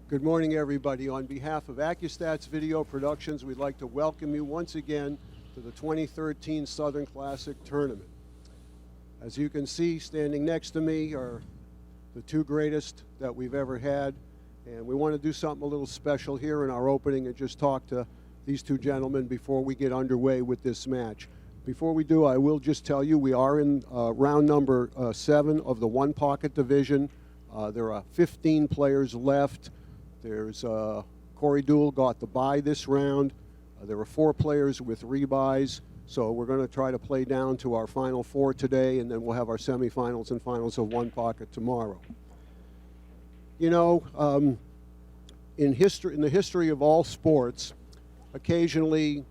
Good morning, everybody. On behalf of Accu-Stats Video Productions, we'd like to welcome you once again to the 2013 Southern Classic Tournament. As you can see, standing next to me are the two greatest that we've ever had, and we want to do something a little special here in our opening and just talk to these two gentlemen before we get underway with this match. Before we do, I will just tell you we are in round number 7 of the One-Pocket division. There are 15 players left. There's Corey Dool got the bye this round. There were 4 players with rebuys, so we're going to try to play down to our final 4 today, and then we'll have our semifinals and finals of One-Pocket tomorrow. You know, in the history of all sports, occasionally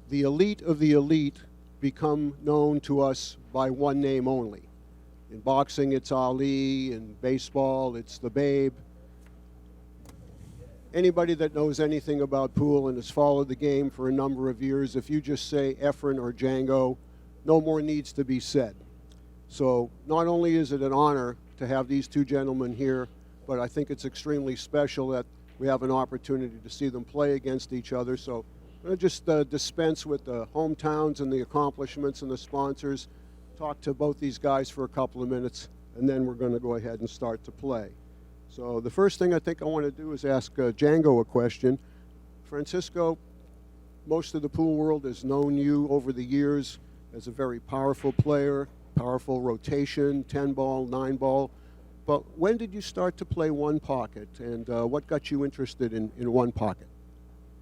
the elite of the elite become known to us by one name only. In boxing, it's Ali. In baseball, it's the Babe. Anybody that knows anything about pool and has followed the game for a number of years, if you just say Efren or Django, no more needs to be said. So not only is it an honor to have these two gentlemen here, but I think it's extremely special that we have an opportunity to see them play against each other. So I'm going to just dispense with the hometowns and the accomplishments and the sponsors, talk to both these guys for a couple of minutes, and then we're going to go ahead and start to play. So the first thing I think I want to do is ask Django a question. Francisco, most of the pool world has known you over the years as a very powerful player, powerful rotation, 10-ball, 9-ball. But when did you start to play One-Pocket, and what got you interested in One-Pocket?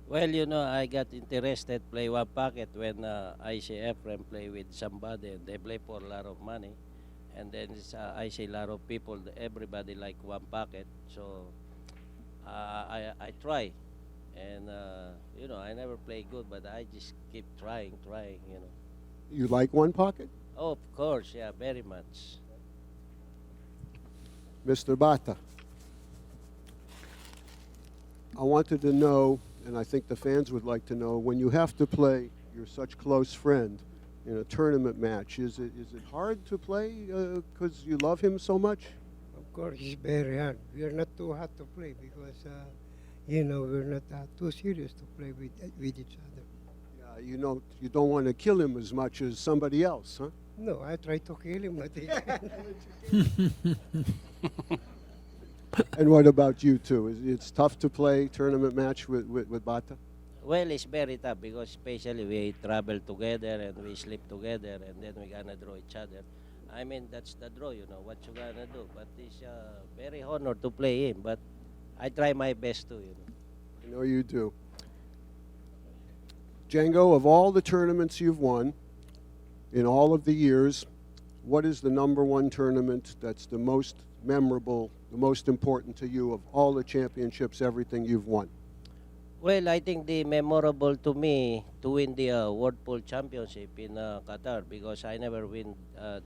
Well, you know, I got interested play One-Pocket when I see Efren play with somebody and they play for a lot of money. And then I see a lot of people, everybody like One-Pocket. So I try. And, you know, I never play good, but I just keep trying, you know. You like One-Pocket? Oh, of course, yeah, very much. Mr. Bata, I wanted to know, and I think the fans would like to know, when you have to play your such close friend in a tournament match, is it hard to play because you love him so much? Of course, it's very hard. We are not too hard to play because, you know, we're not too serious to play with each other. Yeah, you know, you don't want to kill him as much as somebody else, huh? No, I try to kill him, but he And what about you two? It's tough to play tournament match with Bata? Well, it's very tough because especially we travel together and we sleep together and then we're going to draw each other. I mean, that's the draw, you know, what you going to do. But it's very honor to play him, but I try my best too, you know. I know you do. Django, of all the tournaments you've won in all of the years, what is the #1 tournament that's the most memorable, the most important to you of all the championships, everything you've won? Well, I think the memorable to me to win the World Pool Championship in Qatar because I never win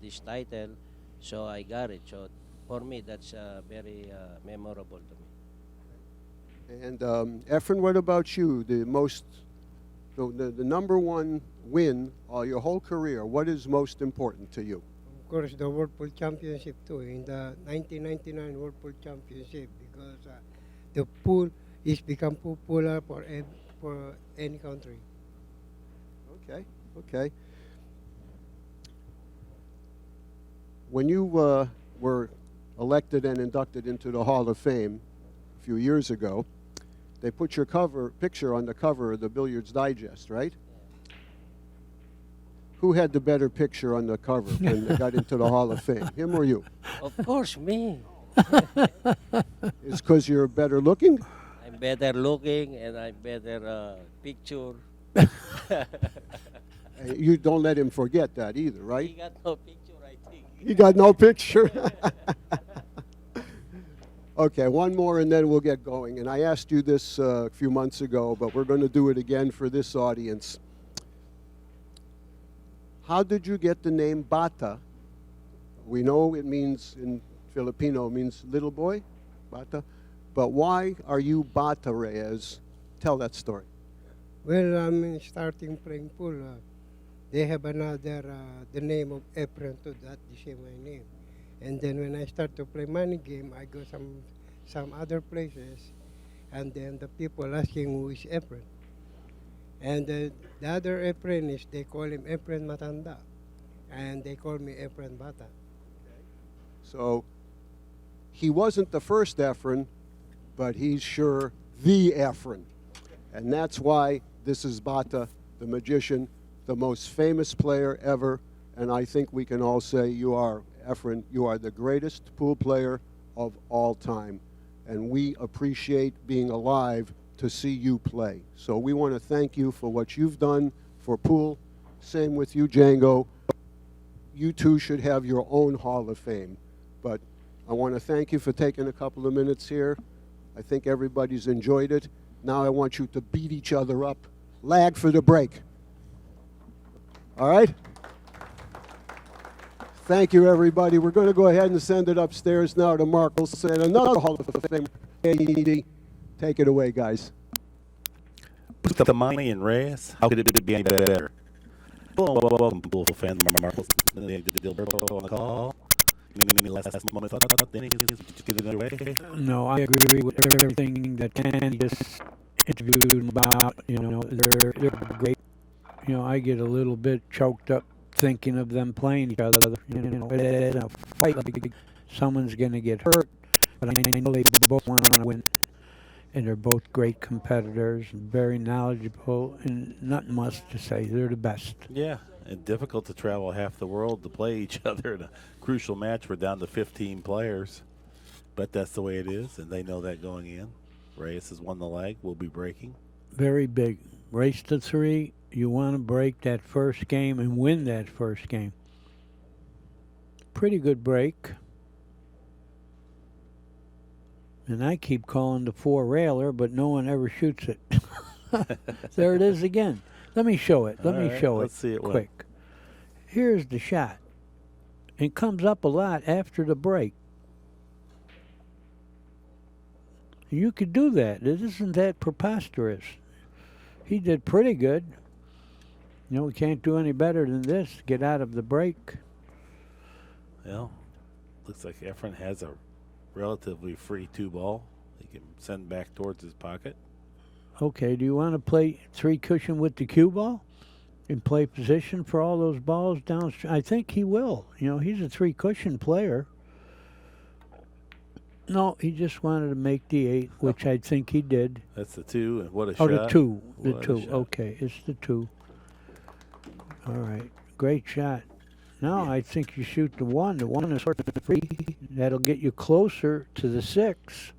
this title, so I got it. So for me, that's very memorable to me. And Efren, what about you? The #1 win your whole career, what is most important to you? of course, the World Pool Championship too, in the 1999 World Pool Championship, because the pool is become popular for any country. Okay, okay. When you were elected and inducted into the Hall of Fame a few years ago, they put your picture on the cover of the Billiards Digest, right? Who had the better picture on the cover when they got into the Hall of Fame, him or you? Of course, me. It's because you're better looking? I'm better looking and I'm better picture. You don't let him forget that either, right? He got no picture, I think. He got no picture? Okay, one more and then we'll get going. And I asked you this a few months ago, but we're going to do it again for this audience. How did you get the name Bata? We know it means, in Filipino, it means little boy, Bata. But why are you Bata Reyes? Tell that story. Well, I'm starting playing pool. They have another, the name of Efren to that, the same my name. And then when I start to play money game, I go some other places, And then the people asking who is Efren. And the other Efren is, they call him Efren Matanda. And they call me Efren Bata. So he wasn't the first Efren, but he's sure the Efren. And that's why this is Bata, the magician, the most famous player ever. And I think we can all say you are, Efren, you are the greatest pool player of all time. And we appreciate being alive to see you play. So we want to thank you for what you've done for pool. Same with you, Django. You two should have your own Hall of Fame. But I want to thank you for taking a couple of minutes here. I think everybody's enjoyed it. Now I want you to beat each other up. Lag for the break. All right? Thank you, everybody. We're going to go ahead and send it upstairs now to Mark Wilson and another Hall of Fame. Take it away, guys. Bustamante and Reyes, how could it be any better? Hello, welcome, pool fans. Mark Wilson and Danny DiLiberto on the call. Any last moment thought, Danny? Just get it underway. No, I agree with everything that Ken just interviewed them about. You know, they're great. You know, I get a little bit choked up thinking of them playing each other. You know, in a fight, someone's going to get hurt, but I know they both want to win. And they're both great competitors, very knowledgeable, and nothing much to say. They're the best. Yeah, and difficult to travel half the world to play each other in a crucial match. We're down to 15 players, but that's the way it is, and they know that going in. Reyes has won the leg. We'll be breaking. Very big. Race to 3. You want to break that first game and win that first game. Pretty good break. And I keep calling the 4-railer, but no one ever shoots it. There it is again. Let me show it. Let me show let's it see it quick. Here's the shot. It comes up a lot after the break. You could do that. It isn't that preposterous. He did pretty good. You know, we can't do any better than this. Get out of the break. Well, looks like Efren has a relatively free 2-ball. He can send back towards his pocket. Okay, do you want to play 3 cushion with the cue ball and play position for all those balls down? I think he will. You know, he's a 3 cushion player. No, he just wanted to make the 8, which I think he did. That's the 2, and what a shot. Oh, the 2. The What a 2. shot. Okay, it's the 2. All right, great shot. Now I think you shoot the 1. The 1 is sort of free. That'll get you closer to the 6.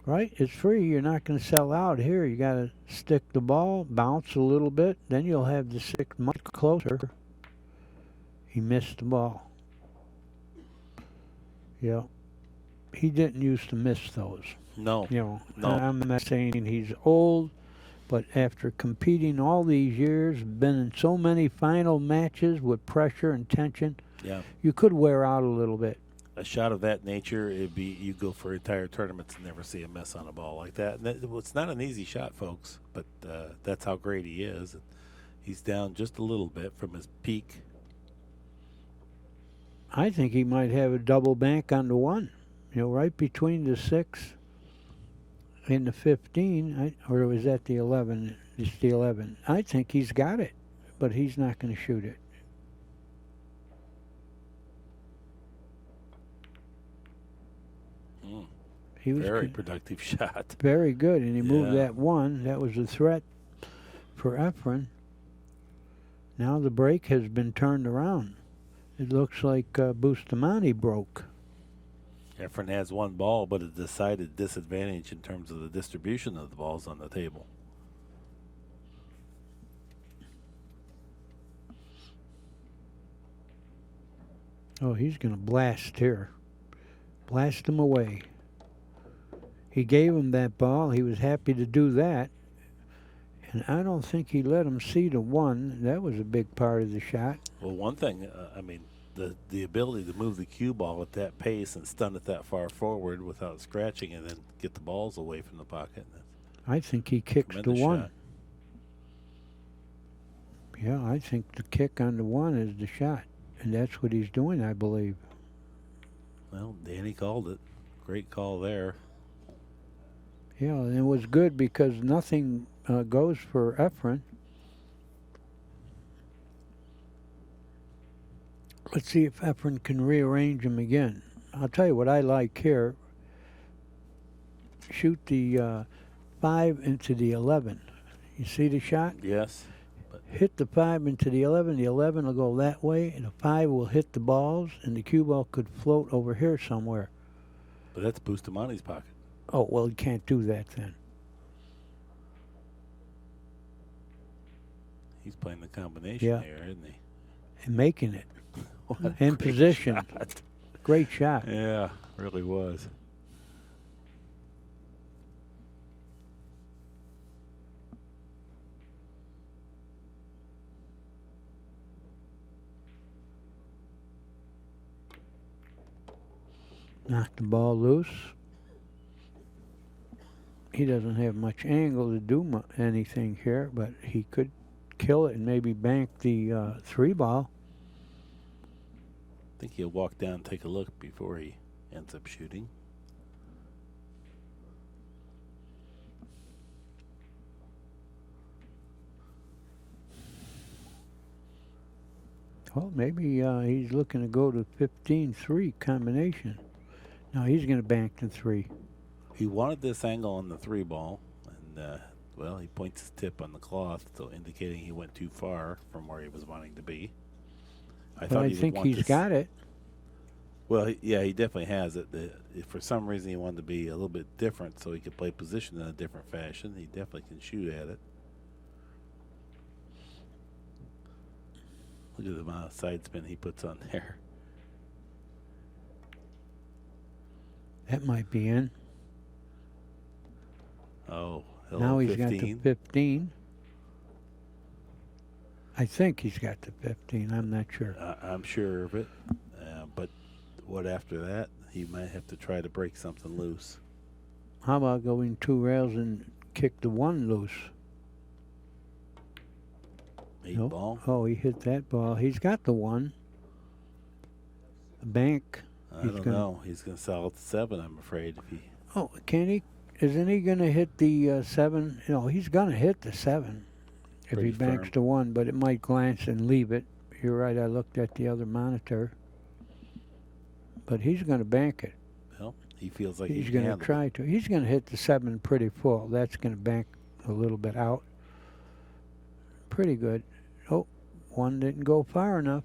Right? It's free. You're not going to sell out here. You got to stick the ball, bounce a little bit, then you'll have the 6 much closer. He missed the ball. Yeah. He didn't used to miss those. No. You know, No. I'm not saying he's old, but after competing all these years, been in so many final matches with pressure and tension, Yeah. you could wear out a little bit. A shot of that nature, it'd be you go for entire tournaments and never see a miss on a ball like that. And it's not an easy shot, folks, but that's how great he is. He's down just a little bit from his peak. I think he might have a double bank on the 1. You know, right between the 6 and the 15, or was that the 11? It's the 11. I think he's got it, but he's not going to shoot it. He was Very productive shot. very good, and he moved Yeah. that 1. That was a threat for Efren. Now the break has been turned around. It looks like Bustamante broke. Efren has 1 ball, but a decided disadvantage in terms of the distribution of the balls on the table. Oh, he's going to blast here. Blast him away. He gave him that ball. He was happy to do that. And I don't think he let him see the 1. That was a big part of the shot. Well, one thing, I mean, the ability to move the cue ball at that pace and stun it that far forward without scratching and then get the balls away from the pocket. I think he kicks the Tremendous 1. shot. Yeah, I think the kick on the 1 is the shot. And that's what he's doing, I believe. Well, Danny called it. Great call there. Yeah, and it was good because nothing goes for Efren. Let's see if Efren can rearrange him again. I'll tell you what I like here. Shoot the 5 into the 11. You see the shot? Yes. Hit the 5 into the 11. The 11 will go that way, and the 5 will hit the balls, and the cue ball could float over here somewhere. But that's Bustamante's pocket. Oh, well, you can't do that then. He's playing the combination Yeah. here, isn't he? And making it. What a In great position. shot. Great shot. Yeah, really was. Knocked the ball loose. He doesn't have much angle to do anything here, but he could kill it and maybe bank the 3 ball. I think he'll walk down and take a look before he ends up shooting. Well, maybe he's looking to go to 15-3 combination. No, he's going to bank the 3. He wanted this angle on the 3 ball, and well, he points his tip on the cloth, so indicating he went too far from where he was wanting to be. But thought I he would think want he's this- got it. Well, yeah, he definitely has it. If for some reason he wanted to be a little bit different so he could play position in a different fashion, he definitely can shoot at it. Look at the amount of side spin he puts on there. That might be in. Oh, hello, Now he's 15. got the 15. I think he's got the 15. I'm not sure. I'm sure of it. But what after that? He might have to try to break something loose. How about going 2 rails and kick the 1 loose? 8 Nope. ball. Oh, he hit that ball. He's got the 1. A bank. I He's don't gonna- know. He's going to sell at 7, I'm afraid. If he, Oh, can he? Isn't he going to hit the 7? No, he's going to hit the 7 if Pretty he banks firm. the 1, but it might glance and leave it. You're right, I looked at the other monitor. But he's going to bank it. well, he feels like He's he going can to try to. He's going to hit the 7 pretty full. That's going to bank a little bit out. Pretty good. Oh, 1 didn't go far enough.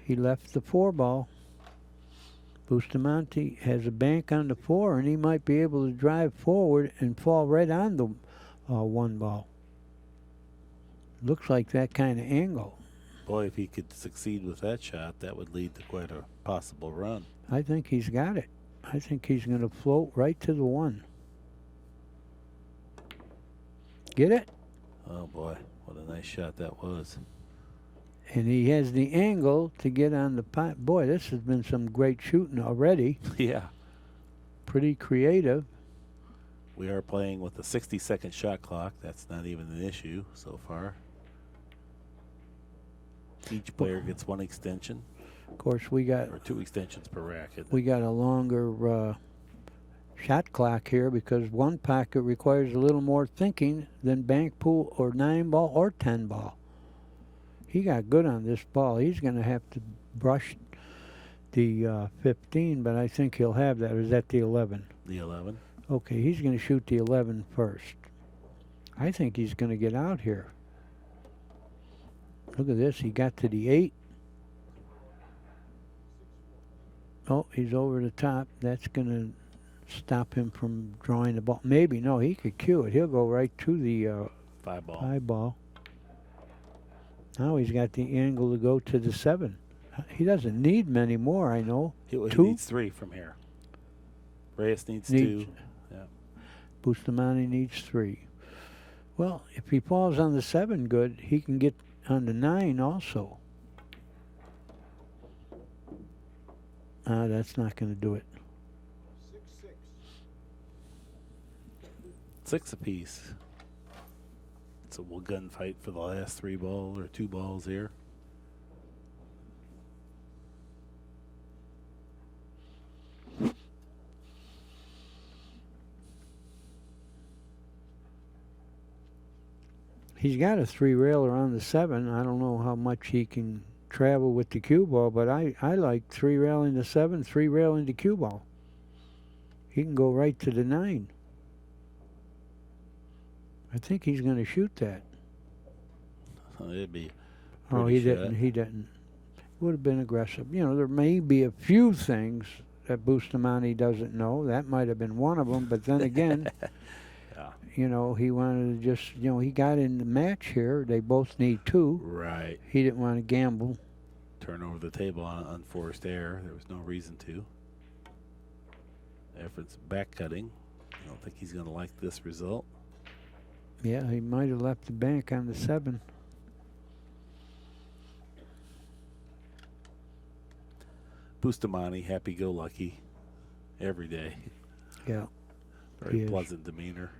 He left the 4 ball. Bustamante has a bank on the 4, and he might be able to drive forward and fall right on the 1 ball. Looks like that kind of angle. Boy, if he could succeed with that shot, that would lead to quite a possible run. I think he's got it. I think he's going to float right to the 1. Get it? Oh boy, what a nice shot that was. And he has the angle to get on the pot. Boy, this has been some great shooting already. Yeah. Pretty creative. We are playing with a 60-second shot clock. That's not even an issue so far. Each player gets 1 extension, Of course, we got or 2 extensions per racket. a longer shot clock here because 1 pocket requires a little more thinking than bank pool or 9 ball or 10 ball. He got good on this ball. He's going to have to brush the 15, but I think he'll have that. Or is that the 11? The 11. Okay, he's going to shoot the 11 first. I think he's going to get out here. Look at this. He got to the 8. Oh, he's over the top. That's going to stop him from drawing the ball. Maybe. No, he could cue it. He'll go right to the 5 ball. 5 ball. Now he's got the angle to go to the 7. He doesn't need many more, I know. He 2? needs 3 from here. Reyes needs Needs- 2. Yeah. Bustamante needs 3. Well, if he falls on the 7 good, he can get on the 9 also. That's not going to do it. 6-6. 6 apiece. So we'll gunfight for the last 3 balls or 2 balls here. He's got a 3-railer on the 7. I don't know how much he can travel with the cue ball, but I like 3-railing the 7, 3-railing the cue ball. He can go right to the 9. I think he's going to shoot that. It'd be. Oh, he didn't. He didn't. Would have been aggressive. You know, there may be a few things that Bustamante doesn't know. That might have been one of them. But then again, Yeah. you know, he wanted to just, you know, he got in the match here. They both need 2. Right. He didn't want to gamble. Turn over the table on unforced error. There was no reason to. Efren's back cutting. I don't think he's going to like this result. Yeah, he might have left the bank on the 7. Bustamante, happy-go-lucky every day. Yeah. Very He is. pleasant demeanor.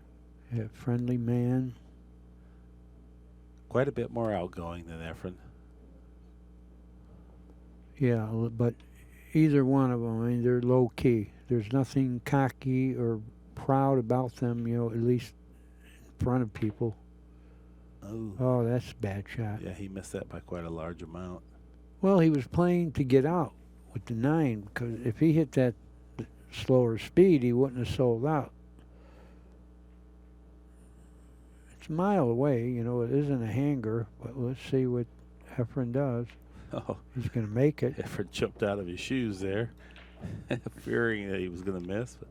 Yeah, friendly man. Quite a bit more outgoing than Efren. Yeah, but either one of them, I mean, they're low key. There's nothing cocky or proud about them, you know, at least in front of people. Oh. Oh, that's a bad shot. Yeah, he missed that by quite a large amount. Well, he was playing to get out with the 9, because if he hit that slower speed, he wouldn't have sold out. It's a mile away, you know, it isn't a hanger, but let's see what Efren does. Oh, He's going to make it. Efren jumped out of his shoes there, fearing that he was going to miss. But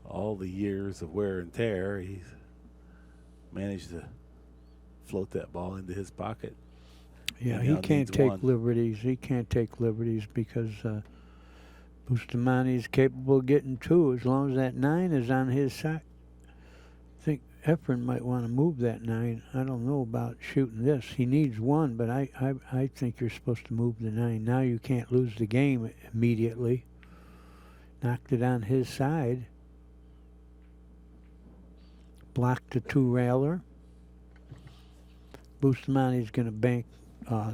all the years of wear and tear, he's managed to float that ball into his pocket. Yeah, And he now can't needs take one. liberties. He can't take liberties because Bustamante is capable of getting 2 as long as that 9 is on his side. I think Efren might want to move that 9. I don't know about shooting this. He needs 1, but I think you're supposed to move the 9. Now you can't lose the game immediately. Knocked it on his side. Blocked the 2-railer. Bustamante's going to bank.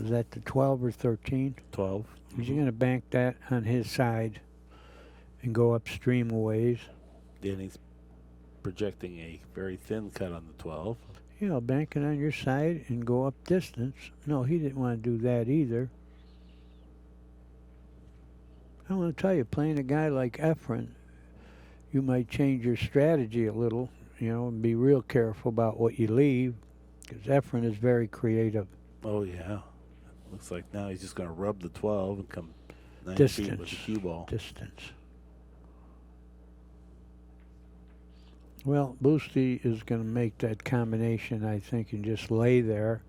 Is that the 12 or 13? 12. He's going to bank that on his side and go upstream a ways. Danny's projecting a very thin cut on the 12. Yeah, bank it on your side and go up distance. No, he didn't want to do that either. I want to tell you, playing a guy like Efren, you might change your strategy a little, you know, and be real careful about what you leave, because Efren is very creative. Oh, yeah. Looks like now he's just going to rub the 12 and come 9 feet Distance. with the cue ball. Distance. Well, Boosty is going to make that combination, I think, and just lay there.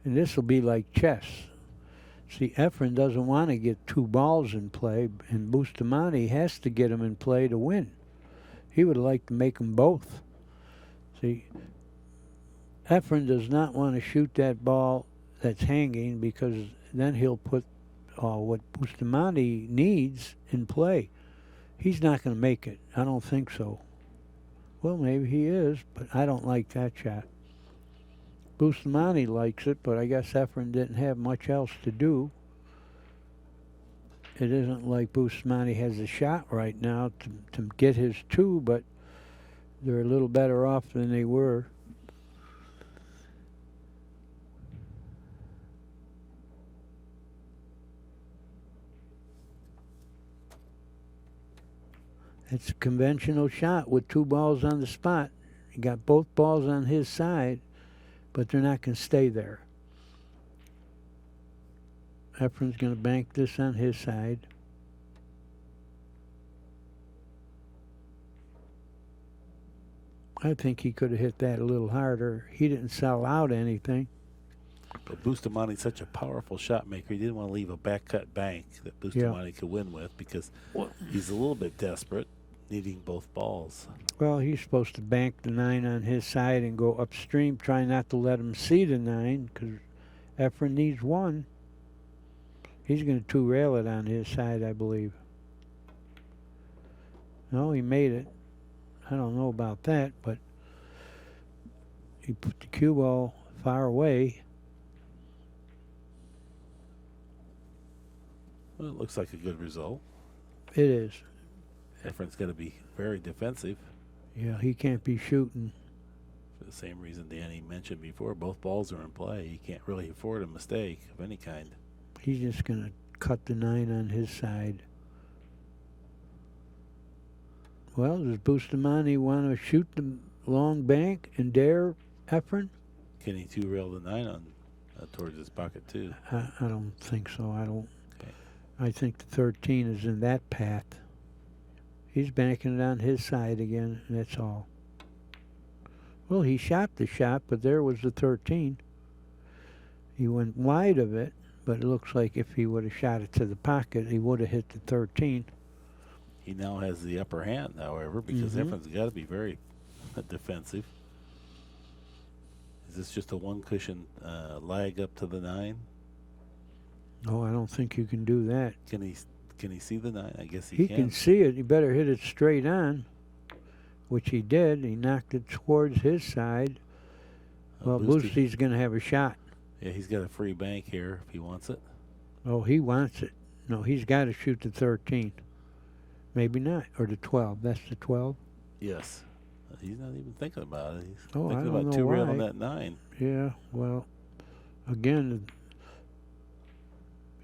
And this will be like chess. See, Efren doesn't want to get 2 balls in play, and Bustamante has to get them in play to win. He would like to make them both. See, Efren does not want to shoot that ball that's hanging, because then he'll put what Bustamante needs in play. He's not going to make it. I don't think so. Well, maybe he is, but I don't like that shot. Bustamante likes it, but I guess Efren didn't have much else to do. It isn't like Bustamante has a shot right now to get his 2, but they're a little better off than they were. It's a conventional shot with 2 balls on the spot. He got both balls on his side, but they're not going to stay there. Efren's going to bank this on his side. I think he could have hit that a little harder. He didn't sell out anything. But Bustamante's such a powerful shot maker. He didn't want to leave a back cut bank that Bustamante could win with, because he's a little bit desperate, needing both balls. Well, he's supposed to bank the 9 on his side and go upstream, try not to let him see the 9, because Efren needs 1. He's going to 2-rail it on his side, I believe. No, he made it. I don't know about that, but he put the cue ball far away. Well, it looks like a good result. It is. Efren's going to be very defensive. Yeah, he can't be shooting. For the same reason Danny mentioned before. Both balls are in play. He can't really afford a mistake of any kind. He's just going to cut the 9 on his side. Well, does Bustamante want to shoot the long bank and dare Efren? Can he two-rail the 9 on towards his pocket too? I don't think so. Okay. I think the 13 is in that path. He's banking it on his side again, and that's all. Well, he shot the shot, but there was the 13. He went wide of it, but it looks like if he would have shot it to the pocket, he would have hit the 13. He now has the upper hand, however, because Efren's got to be very defensive. Is this just a one cushion lag up to the 9? No, I don't think you can do that. Can he see the 9? I guess He can see it. He better hit it straight on, which he did. He knocked it towards his side. Well, Boostie's going to have a shot. Yeah, he's got a free bank here if he wants it. Oh, he wants it. No, he's got to shoot the 13. Maybe not. Or the 12. That's the 12? Yes. He's not even thinking about it. He's Oh, I thinking don't about know two-railing why. that 9. Yeah, well, again,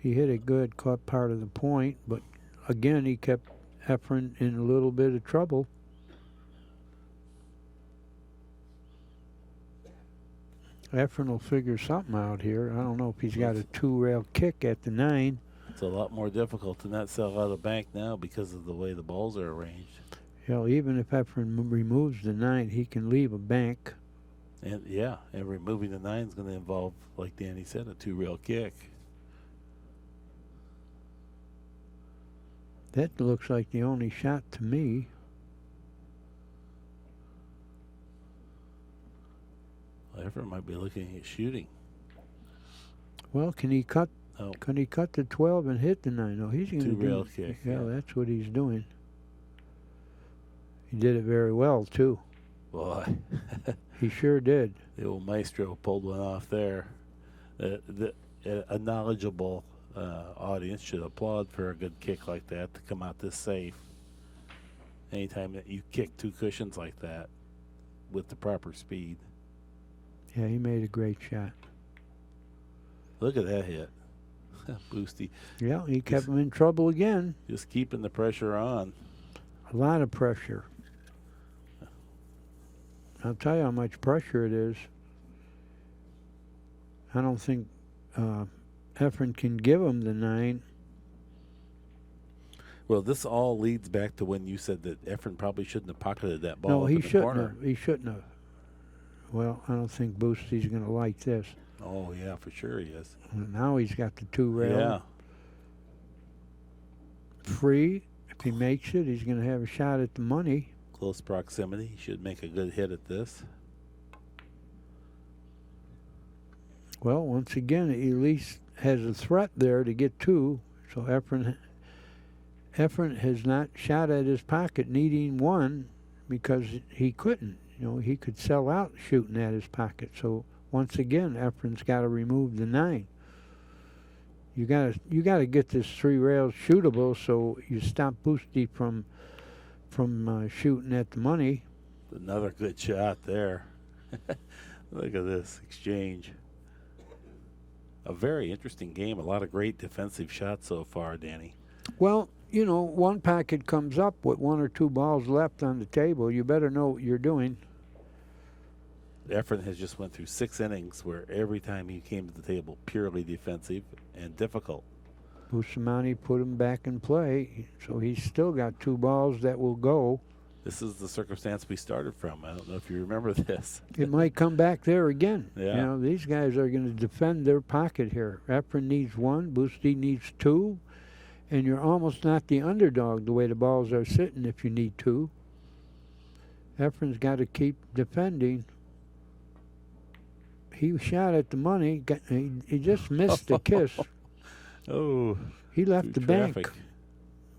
he hit it good, caught part of the point, but again, he kept Efren in a little bit of trouble. Efren will figure something out here. I don't know if he's got a two-rail kick at the 9. It's a lot more difficult to not sell out a bank now because of the way the balls are arranged. Hell, even if Efren removes the 9, he can leave a bank. And yeah, and removing the 9 is going to involve, like Danny said, a two-rail kick. That looks like the only shot to me. Well, Efren might be looking at shooting. Well, can he cut? Oh. Can he cut the 12 and hit the 9? No, he's going to do. Two-rail kick. Yeah, that's what he's doing. He did it very well too. Boy, He sure did. the old maestro pulled one off there. A knowledgeable audience should applaud for a good kick like that to come out this safe. Anytime that you kick two cushions like that with the proper speed. Yeah, he made a great shot. Look at that hit. Boosty. Yeah, he kept him in trouble again. Just keeping the pressure on. A lot of pressure. I'll tell you how much pressure it is. I don't think Efren can give him the 9. Well, this all leads back to when you said that Efren probably shouldn't have pocketed that ball. No, up he in the shouldn't corner. have. He shouldn't have. Well, I don't think Boostie's going to like this. Oh, yeah, for sure he is. Now he's got the two-rail. Yeah. Free. If he makes it, he's going to have a shot at the money. Close proximity. He should make a good hit at this. Well, once again, he at least has a threat there to get 2. So Efren has not shot at his pocket needing 1 because he couldn't. You know, he could sell out shooting at his pocket. So once again, Efren's got to remove the 9. You gotta get this 3 rails shootable so you stop Boosty from shooting at the money. Another good shot there. Look at this exchange. A very interesting game. A lot of great defensive shots so far, Danny. Well, you know, one packet comes up with 1 or 2 balls left on the table. You better know what you're doing. Efren has just went through 6 innings where every time he came to the table, purely defensive and difficult. Bustamante put him back in play, so he's still got 2 balls that will go. This is the circumstance we started from. I don't know if you remember this. It might come back there again. Yeah. You know, these guys are going to defend their pocket here. Efren needs 1, Boosty needs 2, and you're almost not the underdog the way the balls are sitting if you need 2. Efren's got to keep defending. He shot at the money. He just missed the kiss. Oh, He left the through traffic. bank.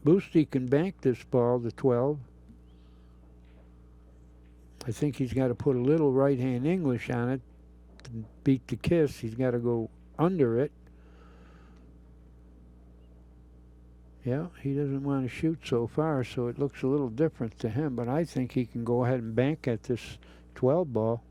Boosty can bank this ball, the 12. I think he's got to put a little right-hand English on it to beat the kiss. He's got to go under it. Yeah, he doesn't want to shoot so far, so it looks a little different to him, but I think he can go ahead and bank at this 12 ball.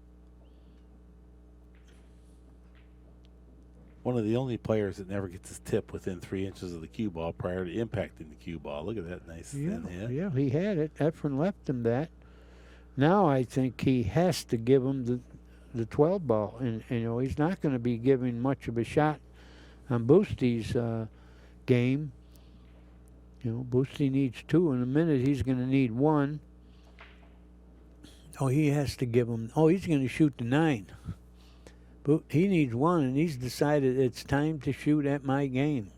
one of the only players that never gets his tip within 3 inches of the cue ball prior to impacting the cue ball. Look at that nice thin hit. Yeah, he had it. Efren left him that. Now I think he has to give him the 12 ball, and you know he's not going to be giving much of a shot on Boostie's game. You know, Boostie needs 2 in a minute. He's going to need 1. Oh, he has to give him. Oh, he's going to shoot the 9. But he needs 1, and he's decided it's time to shoot at my game.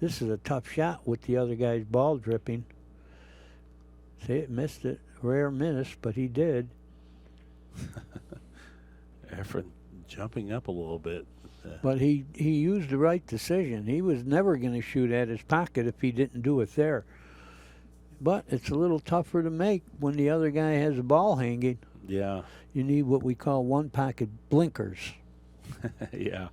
This is a tough shot with the other guy's ball dripping. See, it missed it. Rare miss, but he did. Efren jumping up a little bit. But he used the right decision. He was never going to shoot at his pocket if he didn't do it there. But it's a little tougher to make when the other guy has a ball hanging. Yeah. You need what we call one-pocket blinkers. Yeah.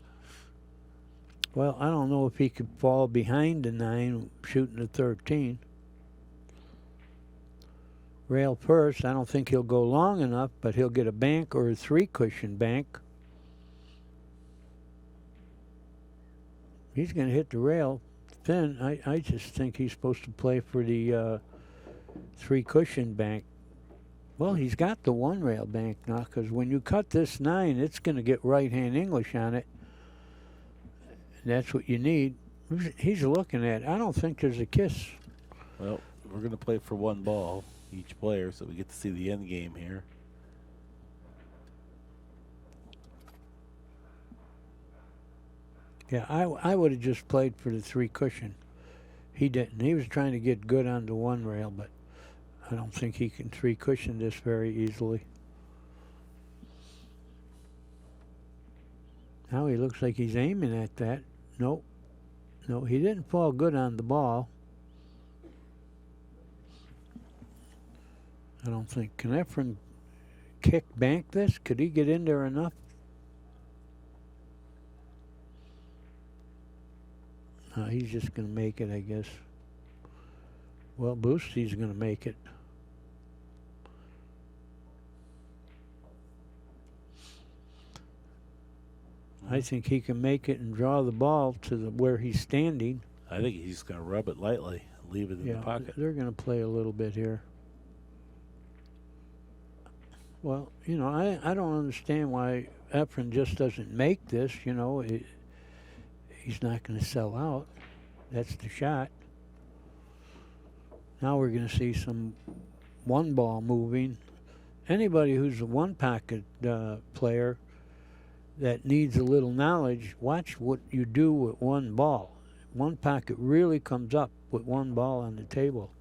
Well, I don't know if he could fall behind the 9 shooting the 13. Rail first. I don't think he'll go long enough, but he'll get a bank or a 3-cushion bank. He's going to hit the rail thin. I just think he's supposed to play for the 3-cushion bank. Well, he's got the 1 rail bank now, because when you cut this 9, it's going to get right-hand English on it. And that's what you need. He's looking at it. I don't think there's a kiss. Well, we're going to play for 1 ball, each player, so we get to see the end game here. Yeah, I would have just played for the 3-cushion. He didn't. He was trying to get good on the 1 rail, but I don't think he can 3-cushion this very easily. Now he looks like he's aiming at that. Nope. No, he didn't fall good on the ball. I don't think. Can Efren kick bank this? Could he get in there enough? He's just going to make it, I guess. Well, Boostie's going to make it. I think he can make it and draw the ball to where he's standing. I think he's going to rub it lightly, leave it in the pocket. They're going to play a little bit here. Well, you know, I don't understand why Efren just doesn't make this, you know. He's not going to sell out. That's the shot. Now we're going to see some 1 ball moving. Anybody who's a 1-pocket player that needs a little knowledge, watch what you do with 1 ball. 1 pocket really comes up with 1 ball on the table.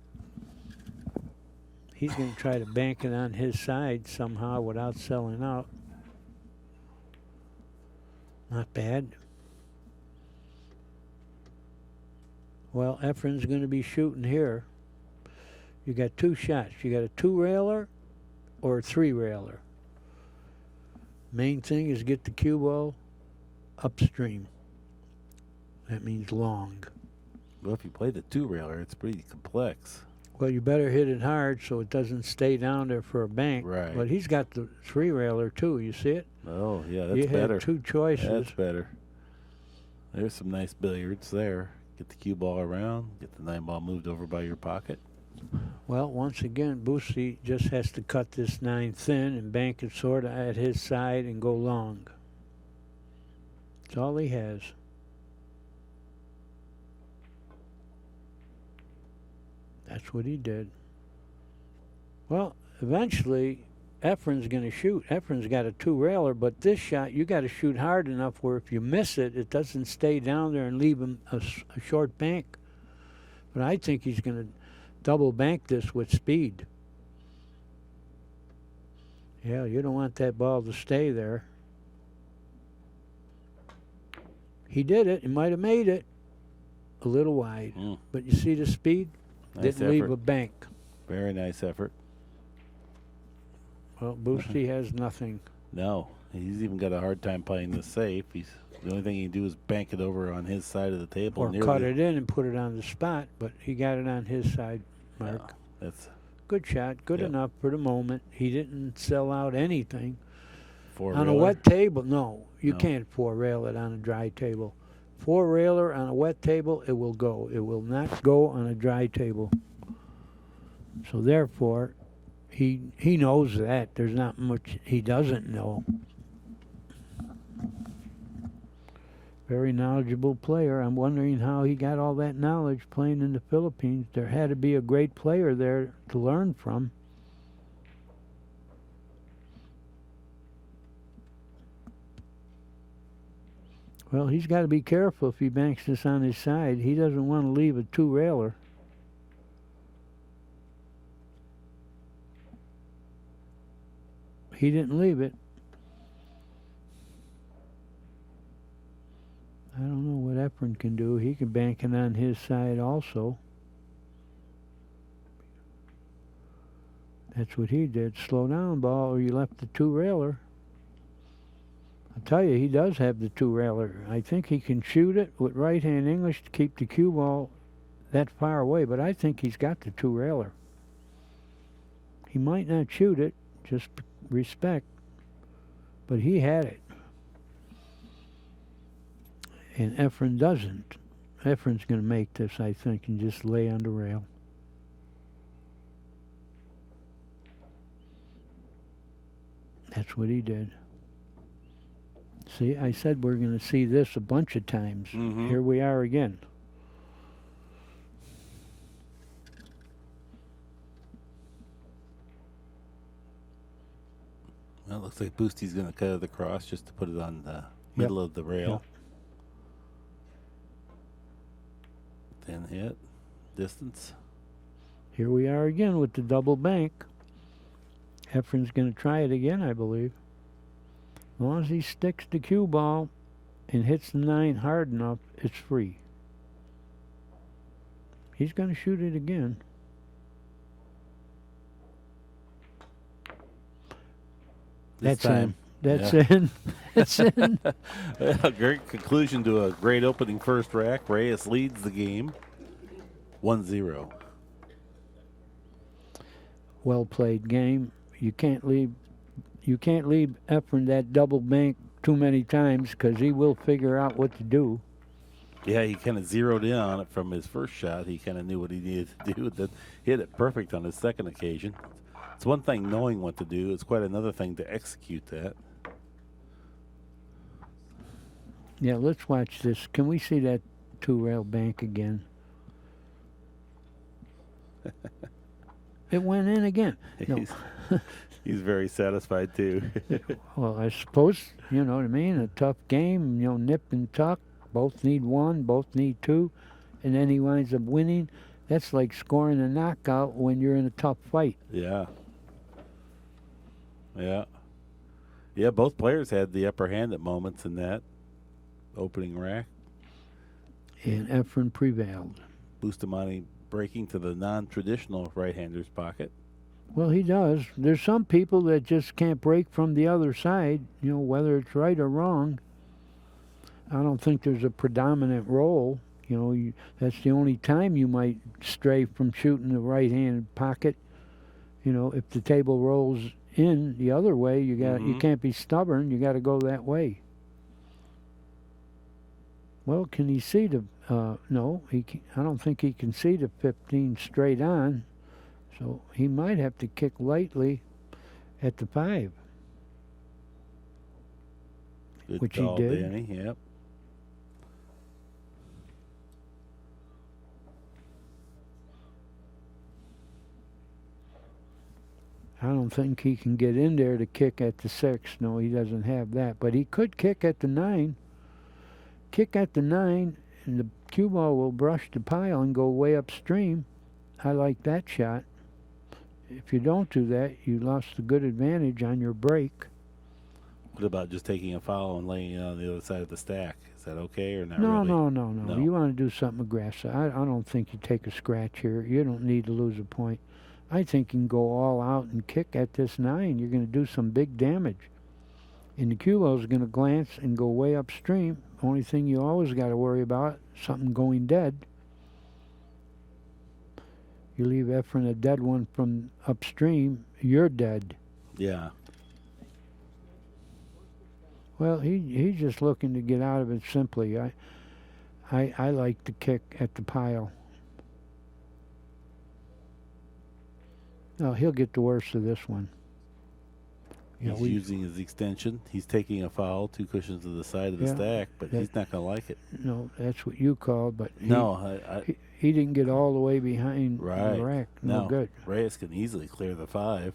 He's going to try to bank it on his side somehow without selling out. Not bad. Well, Efren's going to be shooting here. You got 2 shots. You got a 2-railer or a 3-railer. Main thing is get the cue ball upstream. That means long. Well, if you play the 2-railer, it's pretty complex. Well, you better hit it hard so it doesn't stay down there for a bank. Right. But he's got the 3-railer too. You see it? Oh, yeah, that's you better. You have 2 choices. That's better. There's some nice billiards there. Get the cue ball around. Get the 9 ball moved over by your pocket. Well, once again, Boostie just has to cut this 9 thin and bank it sort of at his side and go long. That's all he has. That's what he did. Well, eventually, Efren's going to shoot. Efren's got a 2-railer, but this shot, you got to shoot hard enough where if you miss it, it doesn't stay down there and leave him a short bank. But I think he's going to double bank this with speed. Yeah, you don't want that ball to stay there. He did it. He might have made it a little wide. But you see the speed? Nice Didn't leave effort. a bank. Very nice effort. Well, Boostie has nothing. No, he's even got a hard time playing this safe. The only thing he can do is bank it over on his side of the table. Or cut it in and put it on the spot, but he got it on his side, Mark. That's Good shot, good enough for the moment. He didn't sell out anything. four On a railer? wet table, no. You No. can't four-rail it on a dry table. Four-railer on a wet table, it will go. It will not go on a dry table. So therefore, he knows that. There's not much he doesn't know. Very knowledgeable player. I'm wondering how he got all that knowledge playing in the Philippines. There had to be a great player there to learn from. Well, he's got to be careful if he banks this on his side. He doesn't want to leave a two-railer. He didn't leave it. I don't know what Efren can do. He can bank it on his side also. That's what he did. Slow down, ball, or you left the two-railer. I'll tell you, he does have the two-railer. I think he can shoot it with right-hand English to keep the cue ball that far away, but I think he's got the two-railer. He might not shoot it, just respect, but he had it. And Efren doesn't. Efren's going to make this, I think, and just lay on the rail. That's what he did. See, I said we're going to see this a bunch of times. Mhm. Here we are again. Well, it looks like Boosty's going to cut it across just to put it on the middle of the rail. Then hit. Distance. Here we are again with the double bank. Efren's going to try it again, I believe. As long as he sticks the cue ball and hits the 9 hard enough, it's free. He's going to shoot it again. This time. That's Yeah. in. That's in. A great conclusion to a great opening first rack. Reyes leads the game 1-0. Well played game. You can't leave Efren that double bank too many times because he will figure out what to do. Yeah, he kind of zeroed in on it from his first shot. He kind of knew what he needed to do. Then hit it perfect on his second occasion. It's one thing knowing what to do. It's quite another thing to execute that. Yeah, let's watch this. Can we see that two-rail bank again? It went in again. No. He's very satisfied too. Well, I suppose, you know what I mean, a tough game, you know, nip and tuck. Both need one, both need two, and then he winds up winning. That's like scoring a knockout when you're in a tough fight. Yeah. Yeah. Yeah, both players had the upper hand at moments in that opening rack. And Efren prevailed. Bustamante breaking to the non-traditional right-hander's pocket. Well, he does. There's some people that just can't break from the other side, you know, whether it's right or wrong. I don't think there's a predominant role. You know, that's the only time you might stray from shooting the right-hand pocket. You know, if the table rolls in the other way, you can't be stubborn. You got to go that way. Well, can he see the? No, I don't think he can see the 15 straight on. So he might have to kick lightly at the 5. Good Which call, he did. Danny. Yep. I don't think he can get in there to kick at the 6. No, he doesn't have that. But he could kick at the 9. Kick at the 9, and the cue ball will brush the pile and go way upstream. I like that shot. If you don't do that, you lost a good advantage on your break. What about just taking a foul and laying it on the other side of the stack? Is that okay or not No, really? no. You want to do something aggressive. I don't think you take a scratch here. You don't need to lose a point. I think you can go all out and kick at this 9. You're going to do some big damage. And the cue ball is going to glance and go way upstream. Only thing you always got to worry about, something going dead. You leave Efren a dead one from upstream, you're dead. Yeah. Well, he's just looking to get out of it simply. I like to kick at the pile. No, he'll get the worst of this one. Yeah, He's using his extension. He's taking a foul, 2 cushions to the side of the Yeah, stack, but that- he's not going to like it. No, that's what you called, but No, he didn't get all the way behind Right. the rack. No, no. good. Reyes can easily clear the 5.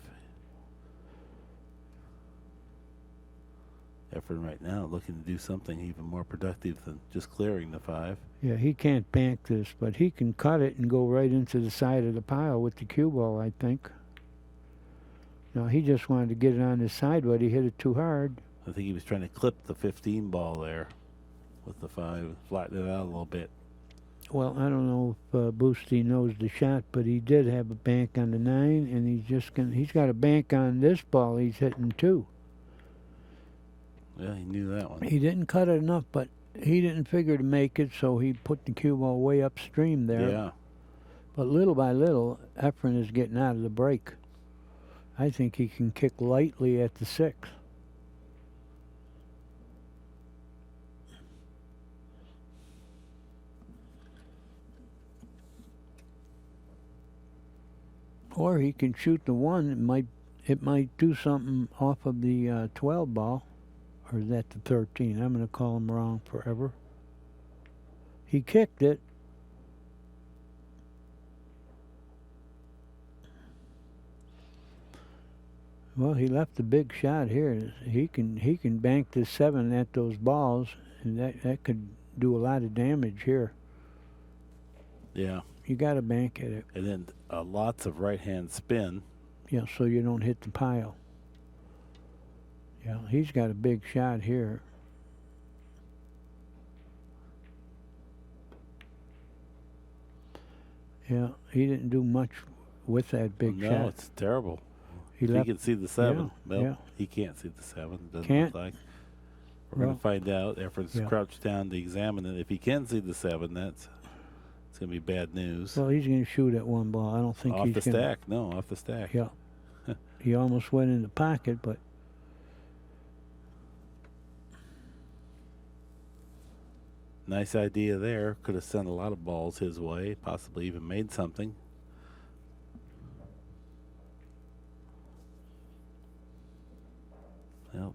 Efren right now looking to do something even more productive than just clearing the 5. Yeah, he can't bank this, but he can cut it and go right into the side of the pile with the cue ball, I think. No, he just wanted to get it on his side, but he hit it too hard. I think he was trying to clip the 15 ball there with the 5, flatten it out a little bit. Well, I don't know if Boosty knows the shot, but he did have a bank on the 9, and he's got a bank on this ball he's hitting too. Yeah, he knew that one. He didn't cut it enough, but he didn't figure to make it, so he put the cue ball way upstream there. Yeah. But little by little, Efren is getting out of the break. I think he can kick lightly at the 6. Or he can shoot the 1. It might do something off of the 12 ball. Or is that the 13? I'm going to call him wrong forever. He kicked it. Well, he left a big shot here. He can bank this 7 at those balls, and that could do a lot of damage here. Yeah. You got to bank at it. And then lots of right-hand spin. Yeah, so you don't hit the pile. Yeah, he's got a big shot here. Yeah, he didn't do much with that big no, shot. it's terrible. He He left. can see the 7. Yeah, Well, yeah. he can't see the 7. Doesn't Can't? look like. We're going Well, to find out. Efren's yeah. crouched down to examine it. If he can see the 7, it's going to be bad news. Well, he's going to shoot at one ball. I don't think Off he's the gonna, stack. No, off the stack. Yeah. He almost went in the pocket, but Nice idea there. Could have sent a lot of balls his way, possibly even made something. Well,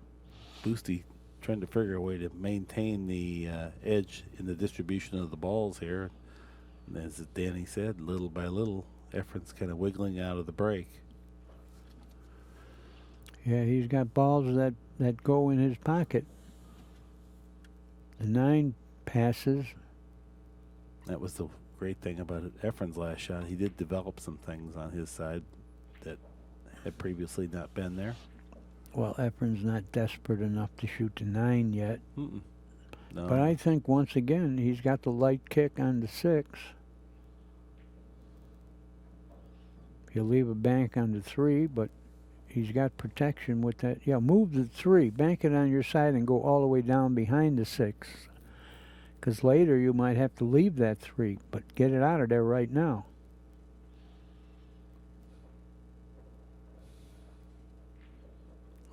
Boosty trying to figure a way to maintain the edge in the distribution of the balls here. And as Danny said, little by little, Efren's kind of wiggling out of the break. yeah, he's got balls that go in his pocket. The 9 passes. That was the great thing about it. Efren's last shot. He did develop some things on his side that had previously not been there. Well, Efren's not desperate enough to shoot the 9 yet. Mm-mm. No. But I think once again he's got the light kick on the 6. He'll leave a bank on the 3, but he's got protection with that. Yeah, move the 3, bank it on your side and go all the way down behind the 6. Because later you might have to leave that 3, but get it out of there right now.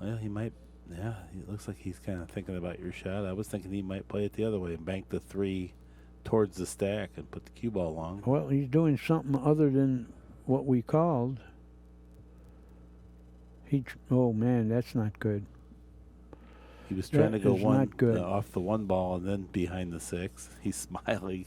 Well, he might. Yeah, it looks like he's kind of thinking about your shot. I was thinking he might play it the other way and bank the 3 towards the stack and put the cue ball along. Well, he's doing something other than what we called. Oh man, that's not good. He was trying to go is one not good. off the 1 ball and then behind the 6. He's smiling.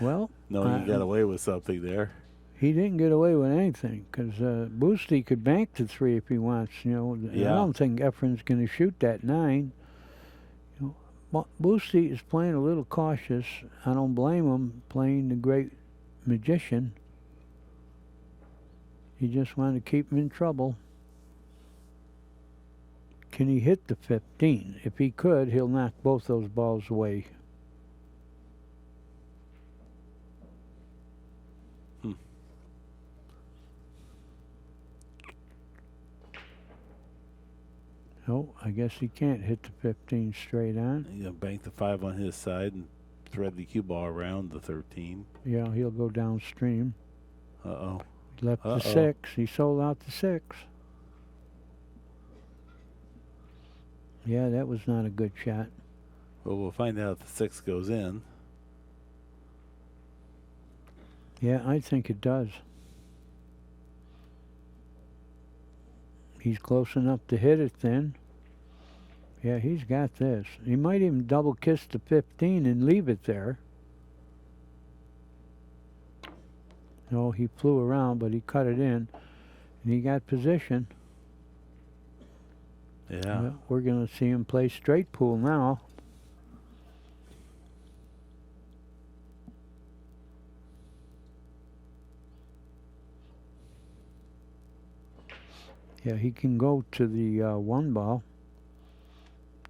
Well, No, he got away with something there. he didn't get away with anything because Boosty could bank the 3 if he wants. You know, Yeah. I don't think Efren's going to shoot that 9. You know, Boosty is playing a little cautious. I don't blame him playing the great magician. He just wanted to keep him in trouble. Can he hit the 15? If he could, he'll knock both those balls away. No, I guess he can't hit the 15 straight on. He's going to bank the 5 on his side and thread the cue ball around the 13. Yeah, he'll go downstream. Uh-oh. He left Uh-oh. the 6. He sold out the 6. Yeah, that was not a good shot. Well, we'll find out if the 6 goes in. Yeah, I think it does. He's close enough to hit it then. Yeah, he's got this. He might even double kiss the 15 and leave it there. No, he flew around, but he cut it in, and he got position. Yeah. Well, we're going to see him play straight pool now. Yeah, he can go to the 1 ball,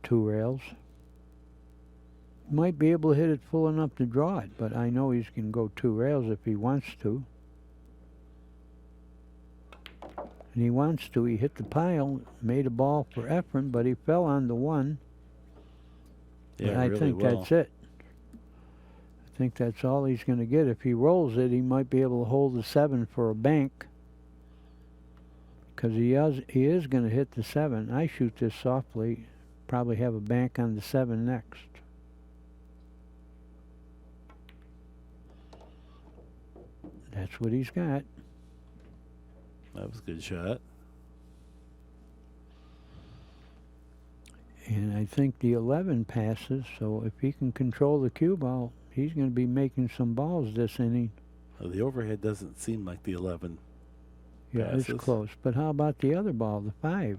2 rails. Might be able to hit it full enough to draw it, but I know he's can go 2 rails if he wants to. And he wants to. He hit the pile, made a ball for Efren, but he fell on the 1. Yeah, but I really think well. that's it. I think that's all he's going to get. If he rolls it, he might be able to hold the 7 for a bank. Because he is going to hit the 7. I shoot this softly, probably have a bank on the 7 next. That's what he's got. That was a good shot. And I think the 11 passes, so if he can control the cue ball, he's going to be making some balls this inning. Well, the overhead doesn't seem like the 11 Yeah, passes. it's close. But how about the other ball, the 5?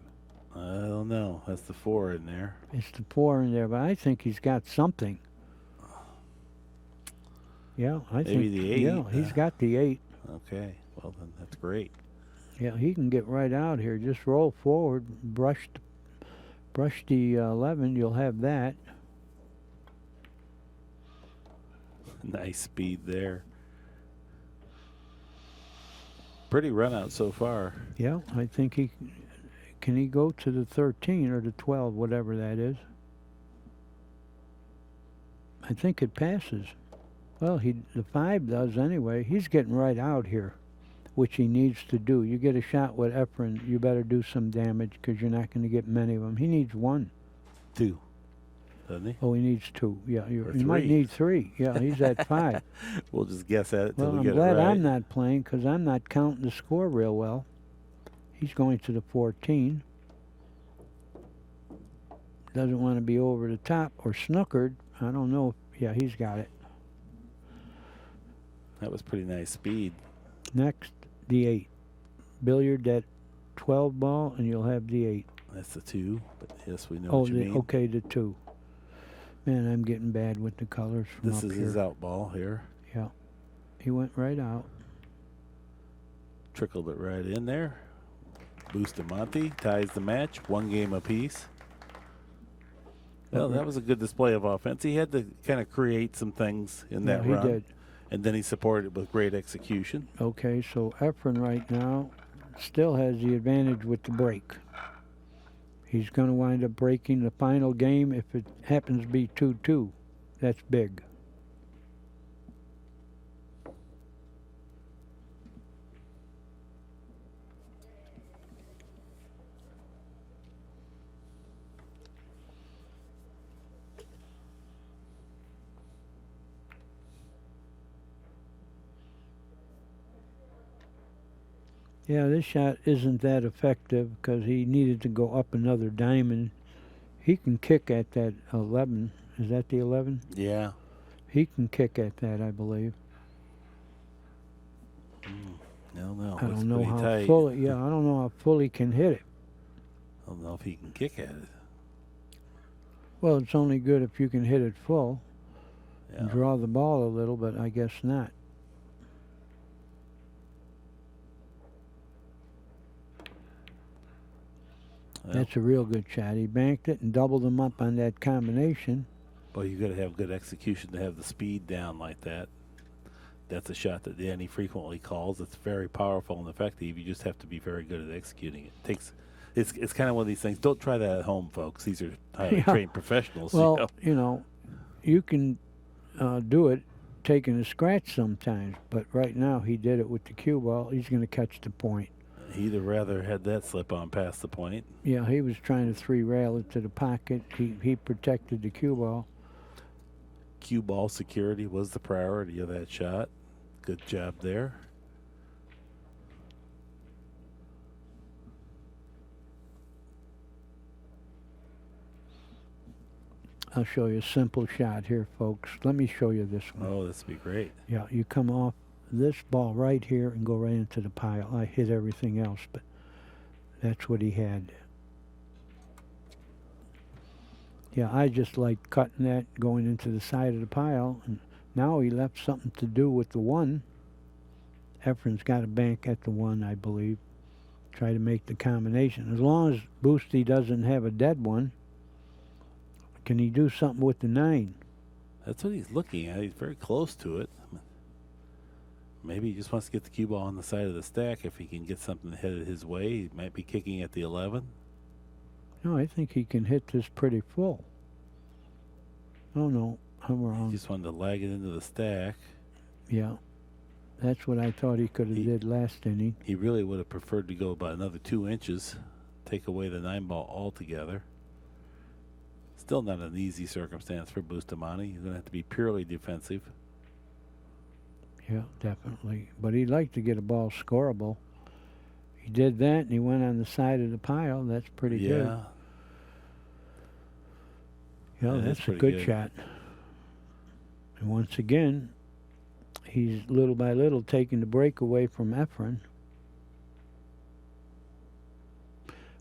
I don't know. That's the 4 in there. It's the 4 in there, but I think he's got something. Yeah, I think. Maybe the 8. Yeah, he's got the 8. Okay. Well, then that's great. Yeah, he can get right out here. Just roll forward, brush the 11. You'll have that. Nice speed there. Pretty run out so far. Yeah, I think he can. He go to the 13 or the 12, whatever that is. I think it passes. Well, the 5 does anyway. He's getting right out here, which he needs to do. You get a shot with Efren, you better do some damage because you're not going to get many of them. He needs 1. 2, doesn't he? Oh, he needs 2. Yeah, Or he might 3. need 3. Yeah, he's at 5. We'll just guess at it till Well, we I'm get glad it right. I'm not playing because I'm not counting the score real well. He's going to the 14. Doesn't want to be over the top or snookered. I don't know. Yeah, he's got it. That was pretty nice speed. Next, the 8. Billiard that 12 ball, and you'll have the 8. That's the 2, but yes, we know Oh, what you mean. okay, the 2. Man, I'm getting bad with the colors from This up is here. his out ball here. Yeah, he went right out. Trickled it right in there. Bustamante ties the match, 1 game apiece. Well, that was a good display of offense. He had to kind of create some things in that Yeah, run. he did. And then he supported it with great execution. Okay, so Efren right now still has the advantage with the break. He's going to wind up breaking the final game if it happens to be 2-2. That's big. Yeah, this shot isn't that effective because he needed to go up another diamond. He can kick at that 11. Is that the 11? Yeah. He can kick at that, I believe. No, I it's don't know pretty how tight. full. Yeah, I don't know how full he can hit it. I don't know if he can kick at it. Well, it's only good if you can hit it full and Yeah. draw the ball a little, but I guess not. Well, That's a real good shot. He banked it and doubled him up on that combination. well, you got to have good execution to have the speed down like that. That's a shot that Danny frequently calls. It's very powerful and effective. You just have to be very good at executing it. It's kind of one of these things. Don't try that at home, folks. These are highly Yeah. trained professionals. you Well, know. you can do it taking a scratch sometimes, but right now he did it with the cue ball. He's going to catch the point. He'd have rather had that slip on past the point. Yeah, he was trying to three-rail it to the pocket. He protected the cue ball. Cue ball security was the priority of that shot. Good job there. I'll show you a simple shot here, folks. Let me show you this one. Oh, this would be great. Yeah, you come off this ball right here and go right into the pile. I hit everything else, but that's what he had. Yeah, I just like cutting that, going into the side of the pile, and now he left something to do with the one. Efren's got a bank at the one, I believe. Try to make the combination. As long as Boosty doesn't have a dead one, can he do something with the 9? That's what he's looking at. He's very close to it. Maybe he just wants to get the cue ball on the side of the stack. If he can get something headed his way, he might be kicking at the 11. No, I think he can hit this pretty full. Oh, no, I'm wrong. He just wanted to lag it into the stack. Yeah, that's what I thought he could have did last inning. He really would have preferred to go about another 2 inches, take away the 9 ball altogether. Still not an easy circumstance for Bustamante. He's going to have to be purely defensive. Yeah, definitely. But he'd like to get a ball scoreable. He did that, and he went on the side of the pile. That's pretty good. Yeah, That is that's a pretty good good. shot. And once again, he's little by little taking the break away from Efren.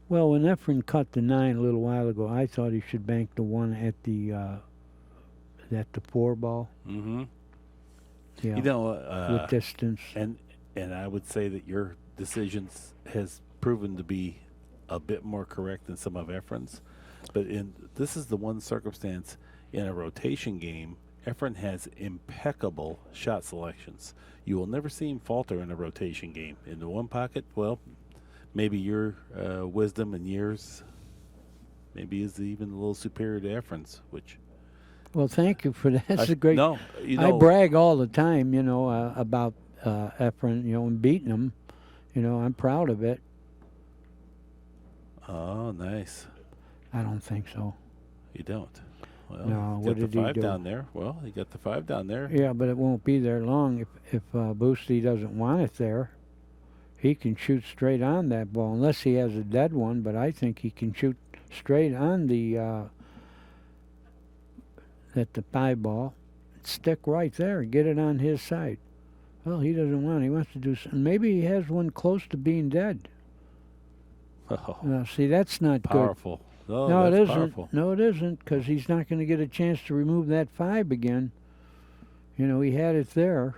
Well, when Efren cut the 9 a little while ago, I thought he should bank the 1 at the 4 ball. Mm-hmm. Yeah, You know, with distance. and I would say that your decisions has proven to be a bit more correct than some of Efren's. But this is the one circumstance in a rotation game, Efren has impeccable shot selections. You will never see him falter in a rotation game. In the one pocket, well, maybe your wisdom and years maybe is even a little superior to Efren's, which... Well, thank you for that. That's a great... No, you I know... brag all the time, you know, about Efren, you know, and beating him. You know, I'm proud of it. Oh, nice. I don't think so. You don't? Well, No, you what got did the he 5 do? down there. Well, you got the 5 down there. Yeah, but it won't be there long if Boosty doesn't want it there. He can shoot straight on that ball, unless he has a dead one, but I think he can shoot straight on the at the 5 ball, stick right there, and get it on his side. Well, he doesn't want it. He wants to do something. Maybe he has one close to being dead. Oh, Now, see, that's not powerful. Oh, No, it that's isn't. powerful. No, it isn't, because he's not going to get a chance to remove that 5 again. You know, he had it there.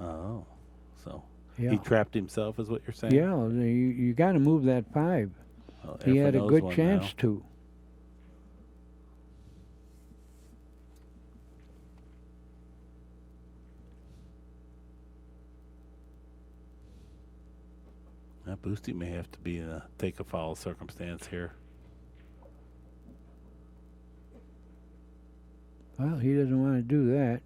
Oh, so Yeah. he trapped himself, is what you're saying? Yeah, you got to move that 5. Well, He had Efren a knows good one chance now. to. That Boosty may have to be in a take a foul circumstance here. Well, he doesn't want to do that.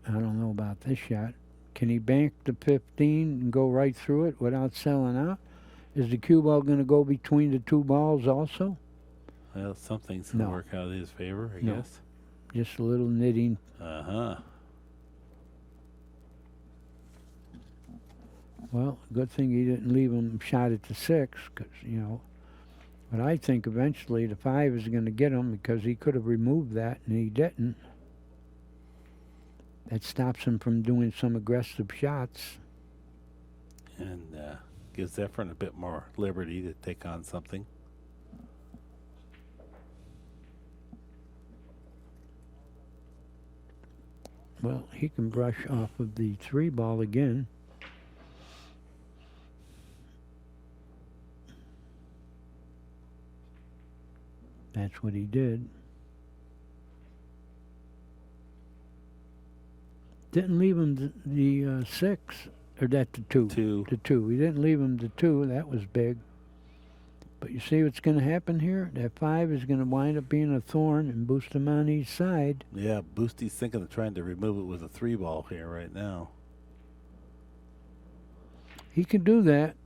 I don't know about this shot. Can he bank the 15 and go right through it without selling out? Is the cue ball going to go between the 2 balls also? Well, something's going to No. work out in his favor, I No. guess. Just a little knitting. Uh-huh. Well, good thing he didn't leave him shot at the 6, because, you know. But I think eventually the 5 is going to get him, because he could have removed that, and he didn't. That stops him from doing some aggressive shots. And gives Efren a bit more liberty to take on something. Well, he can brush off of the 3 ball again. That's what he did. Didn't leave him the 6, or that the 2. 2. The 2. He didn't leave him the 2. That was big. But you see what's going to happen here? That 5 is going to wind up being a thorn in Bustamante's side. Yeah, Boosty's thinking of trying to remove it with a 3 ball here right now. He can do that.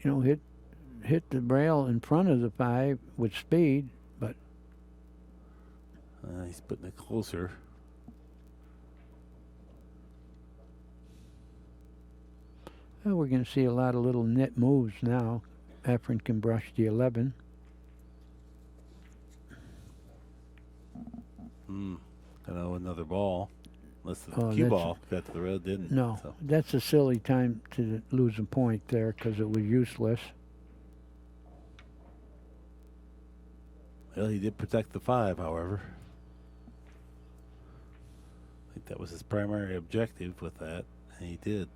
You know, hit the rail in front of the 5 with speed, but He's putting it closer. well, we're going to see a lot of little net moves now. Efren can brush the 11. Another ball. Unless the Oh, cue that's- ball got to the road, didn't. No, So. that's a silly time to lose a point there because it was useless. Well, he did protect the 5, however. I think that was his primary objective with that, and he did.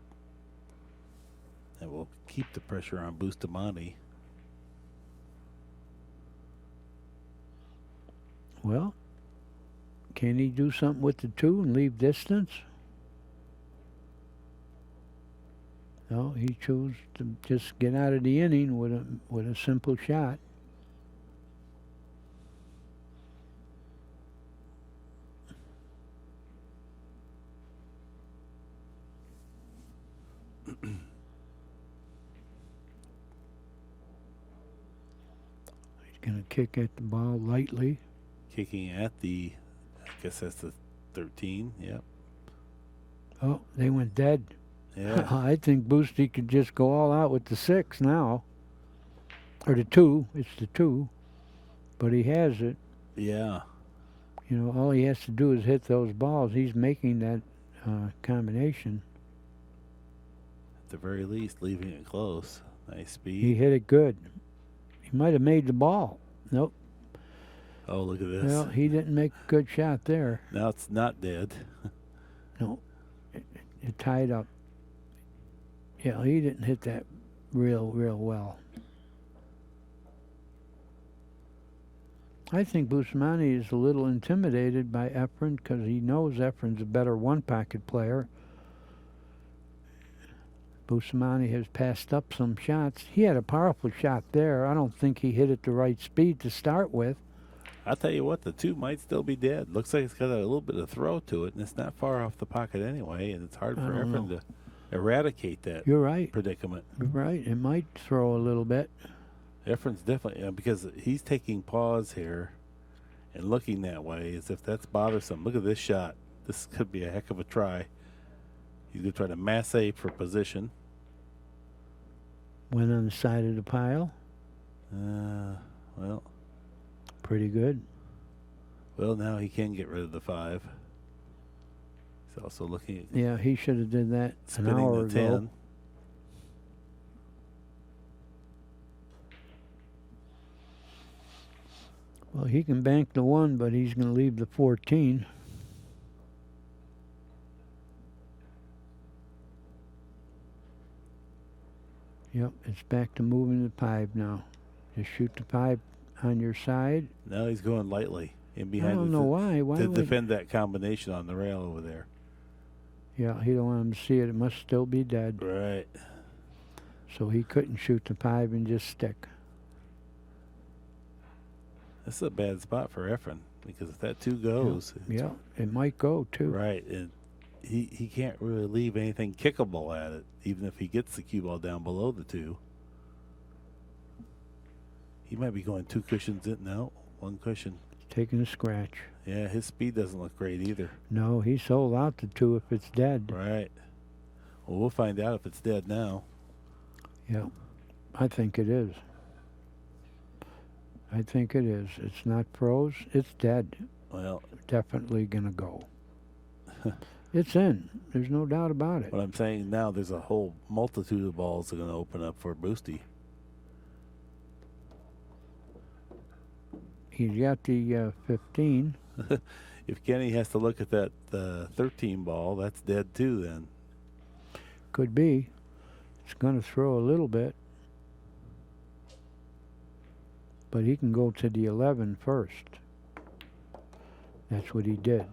And will keep the pressure on Bustamante. Well, can he do something with the 2 and leave distance? No, he chose to just get out of the inning with a simple shot. He's gonna kick at the ball lightly. Kicking at the, I guess that's the 13. Yep. Oh, they went dead. Yeah. I think Boosty could just go all out with the 6 now. Or the 2. It's the 2. But he has it. Yeah. You know, all he has to do is hit those balls. He's making that combination. At the very least, leaving it close. Nice speed. He hit it good. He might have made the ball. Nope. Oh, look at this. Well, he didn't make a good shot there. Now it's not dead. No. It tied up. Yeah, he didn't hit that real well. I think Bustamante is a little intimidated by Efren because he knows Efren's a better one-pocket player. Bustamante has passed up some shots. He had a powerful shot there. I don't think he hit it the right speed to start with. I'll tell you what, the 2 might still be dead. Looks like it's got a little bit of throw to it, and it's not far off the pocket anyway, and it's hard I for don't Efren know. to eradicate that You're right. predicament. You're right. It might throw a little bit. Efren's definitely, because he's taking pause here and looking that way as if that's bothersome. Look at this shot. This could be a heck of a try. He's going to try to masse for position. Went on the side of the pile. Well, Pretty good. well, now he can get rid of the 5. He's also looking at Yeah, he should have did that an spinning hour the ago. 10. Well, he can bank the 1, but he's going to leave the 14. Yep, it's back to moving the pipe now. Just shoot the pipe on your side. Now he's going lightly in I behind don't know why. Why to would? defend that combination on the rail over there. Yeah, he don't want him to see it. It must still be dead. Right. So he couldn't shoot the pipe and just stick. This is a bad spot for Efren because if that 2 goes, it's- Yeah, it might go too. right, and he can't really leave anything kickable at it, even if he gets the cue ball down below the 2. He might be going 2 cushions in. No, 1 cushion. Taking a scratch. Yeah, his speed doesn't look great either. No, he sold out the 2 if it's dead. Right. Well, we'll find out if it's dead now. Yeah, I think it is. I think it is. It's not froze. It's dead. Well, Definitely gonna go. It's in. There's no doubt about it. what I'm saying now, there's a whole multitude of balls that are going to open up for Boosty. He's got the 15. If Kenny has to look at that 13 ball, that's dead too then. Could be. It's gonna throw a little bit. But he can go to the 11 first. That's what he did.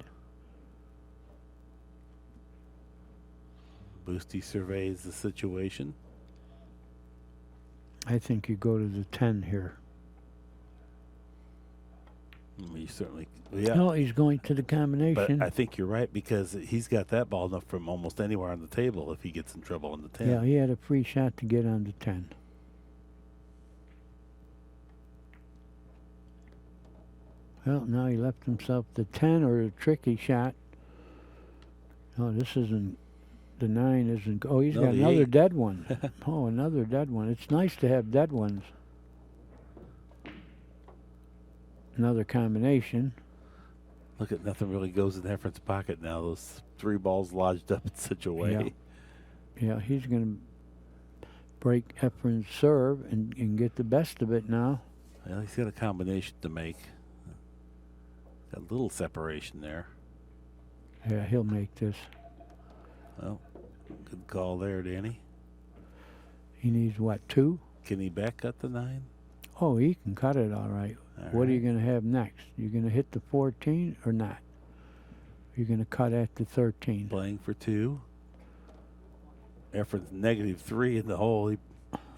Boosty surveys the situation. I think you go to the 10 here. You certainly, yeah. No, he's going to the combination. But I think you're right because he's got that ball enough from almost anywhere on the table if he gets in trouble on the 10. Yeah, he had a free shot to get on the 10. Well, now he left himself the 10 or a tricky shot. Oh, this isn't, the 9 isn't, oh, he's No, got the another 8. dead one. Oh, another dead one. It's nice to have dead ones. Another combination. Look at nothing really goes in Efren's pocket now. Those 3 balls lodged up in such a way. Yeah, he's going to break Efren's serve and get the best of it now. Well, he's got a combination to make. Got a little separation there. Yeah, he'll make this. Well, good call there, Danny. He needs, what, 2? Can he back cut the 9? Oh, he can cut it all right. What are you going to have next? You're going to hit the 14 or not? You're going to cut at the 13. Playing for 2. Efren's -3 in the hole.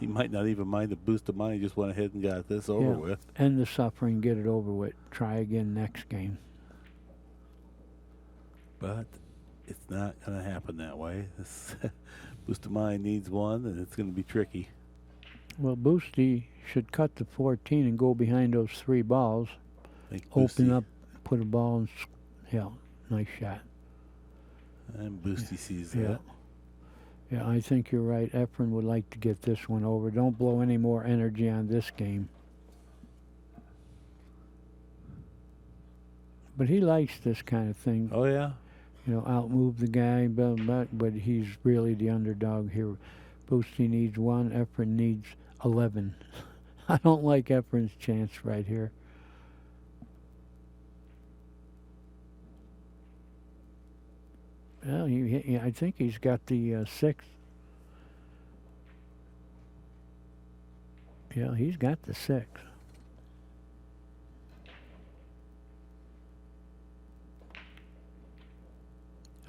He might not even mind the boost of money. He just went ahead and got this over with. End the suffering, get it over with. Try again next game. But it's not going to happen that way. This Bustamante needs 1, and it's going to be tricky. Well, Boosty should cut the 14 and go behind those 3 balls. Open up, put a ball in. Yeah, nice shot. And Boosty sees Yeah. that. Yeah, I think you're right. Efren would like to get this one over. Don't blow any more energy on this game. But he likes this kind of thing. Oh, yeah? You know, outmove the guy, but he's really the underdog here. Boosty needs 1, Efren needs 11. I don't like Efren's chance right here. Well, I think he's got the 6. Yeah, he's got the 6.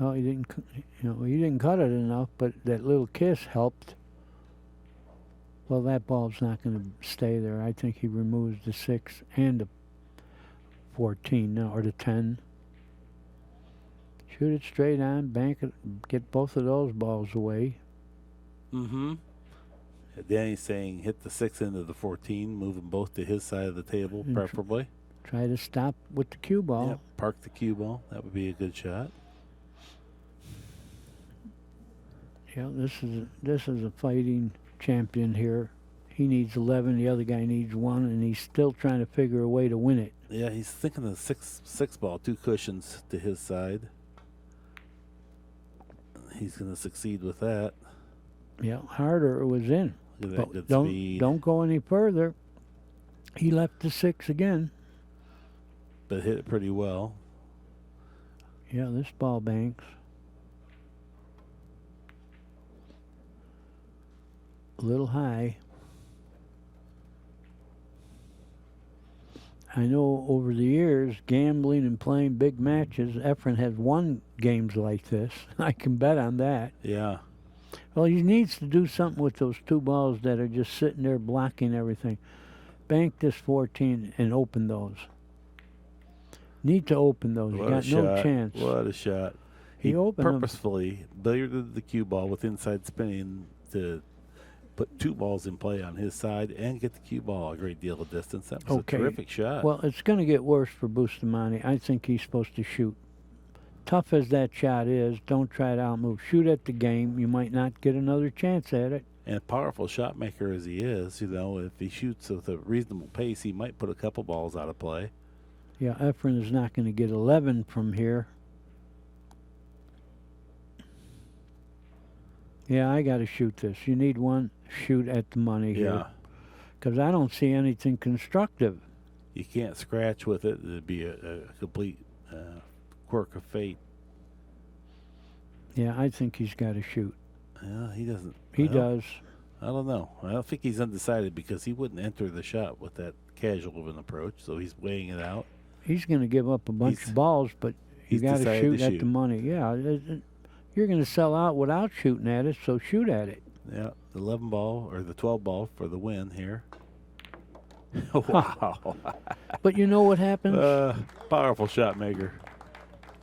Oh, he didn't cut it enough, but that little kiss helped. Well, that ball's not going to stay there. I think he removes the 6 and the 14 now, or the 10. Shoot it straight on, bank it, get both of those balls away. Mm-hmm. Danny's saying hit the 6 into the 14, move them both to his side of the table, And preferably. Try to stop with the cue ball. Yep, park the cue ball. That would be a good shot. Yeah, this is a fighting champion here. He needs 11, the other guy needs 1, and he's still trying to figure a way to win it. Yeah, he's thinking of the 6 ball, 2 cushions to his side. He's going to succeed with that. Yeah, harder it was in. Look at that But good don't speed. don't go any further. He left the 6 again. But hit it pretty well. Yeah, this ball banks. A little high. I know over the years, gambling and playing big matches, Efren has won games like this. I can bet on that. Yeah. Well, he needs to do something with those 2 balls that are just sitting there blocking everything. Bank this 14 and open those. Need to open those. You got no chance. What a shot. He opened them. purposefully billiarded the cue ball with inside spinning to put 2 balls in play on his side and get the cue ball a great deal of distance. That was a terrific shot. Well, it's going to get worse for Bustamante. I think he's supposed to shoot. Tough as that shot is, don't try to outmove. Shoot at the game. You might not get another chance at it. And a powerful shot maker as he is, you know, if he shoots with a reasonable pace, he might put a couple balls out of play. Yeah, Efren is not going to get 11 from here. Yeah, I got to shoot this. You need 1. Shoot at the money here. Because I don't see anything constructive. You can't scratch with it. It'd be a complete quirk of fate. Yeah, I think he's got to shoot. Yeah, he doesn't. He well, does. I don't know. I don't think he's undecided because he wouldn't enter the shot with that casual of an approach, so he's weighing it out. He's going to give up a bunch of balls, but you he's got to decided shoot to at shoot. the money. Yeah, you're going to sell out without shooting at it, so shoot at it. Yeah, the 11 ball or the 12 ball for the win here. Wow. But you know what happens? Powerful shot maker.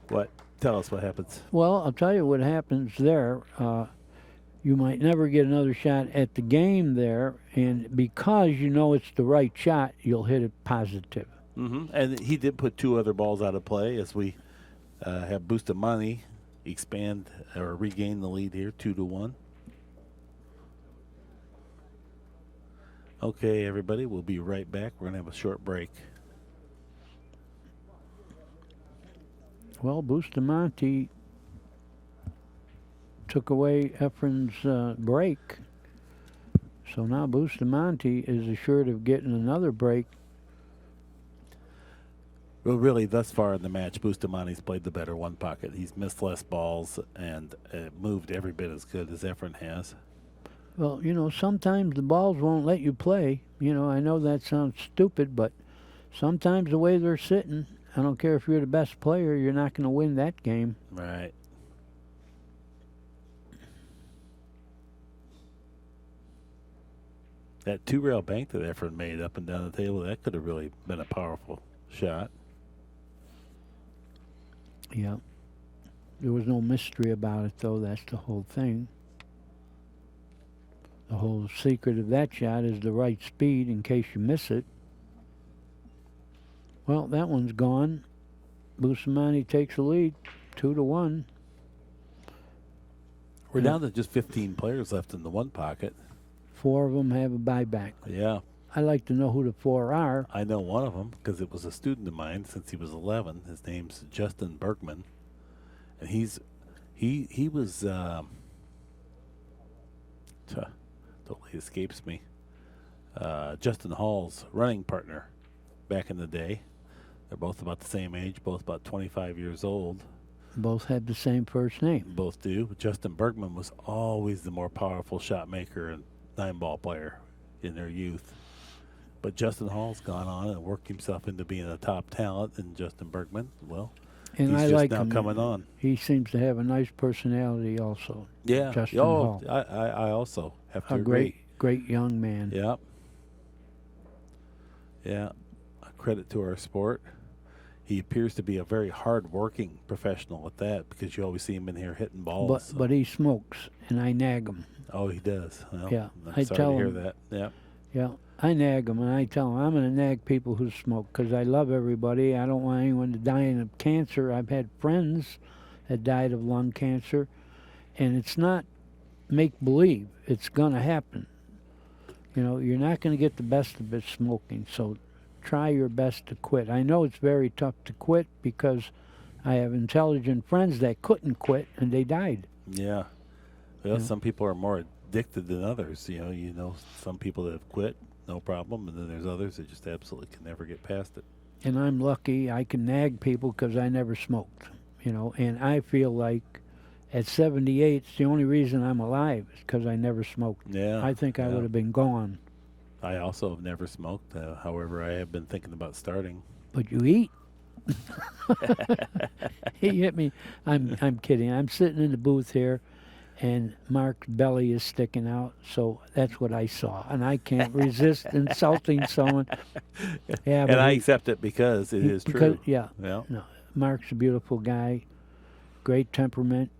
What? Tell us what happens. Well, I'll tell you what happens there. You might never get another shot at the game there, and because you know it's the right shot, you'll hit it positive. Mm-hmm. And he did put 2 other balls out of play as we have Bustamante expand or regain the lead here, 2-1. Okay, everybody, we'll be right back. We're going to have a short break. Well, Bustamante took away Efren's break. So now Bustamante is assured of getting another break. Well, really, thus far in the match, Bustamante's played the better one pocket. He's missed less balls and moved every bit as good as Efren has. Well, you know, sometimes the balls won't let you play. You know, I know that sounds stupid, but sometimes the way they're sitting, I don't care if you're the best player, you're not going to win that game. Right. That 2-rail bank that Efren made up and down the table, that could have really been a powerful shot. Yeah. There was no mystery about it, though. That's the whole thing. The whole secret of that shot is the right speed in case you miss it. Well, that one's gone. Bustamante takes the lead, 2-1. We're down to just 15 players left in the one pocket. 4 of them have a buyback. Yeah. I like to know who the 4 are. I know one of them because it was a student of mine since he was 11. His name's Justin Bergman, and he was totally escapes me. Justin Hall's running partner back in the day. They're both about the same age, both about 25 years old. Both have the same first name. Both do. Justin Bergman was always the more powerful shot maker and 9-ball player in their youth. But Justin Hall's gone on and worked himself into being a top talent, and Justin Bergman, well, And he's I just like now him. coming on. He seems to have a nice personality also. Yeah. Justin Hall. I also have to A agree. great young man. Yeah. Yeah. A credit to our sport. He appears to be a very hard-working professional at that, because you always see him in here hitting balls. But he smokes, and I nag him. Oh, he does. Well, Yeah, I'm I sorry tell to hear him. that. Yeah. Yeah, I nag him, and I tell him I'm going to nag people who smoke because I love everybody. I don't want anyone to die of cancer. I've had friends that died of lung cancer, and it's not make-believe. It's going to happen. You know, you're not going to get the best of it smoking, so try your best to quit. I know it's very tough to quit because I have intelligent friends that couldn't quit, and they died. Yeah. Well, Yeah. some people are more addicted than others. You know, some people that have quit, no problem, and then there's others that just absolutely can never get past it. And I'm lucky I can nag people because I never smoked, you know, and I feel like at 78, it's the only reason I'm alive is because I never smoked. Yeah. I think I yeah. would have been gone. I also have never smoked. However, I have been thinking about starting. But you eat. He hit me. I'm kidding. I'm sitting in the booth here, and Mark's belly is sticking out, so that's what I saw, and I can't resist insulting someone. Yeah, And but I he- accept it because it is because- true. Yeah, Yeah. no, Mark's a beautiful guy, great temperament.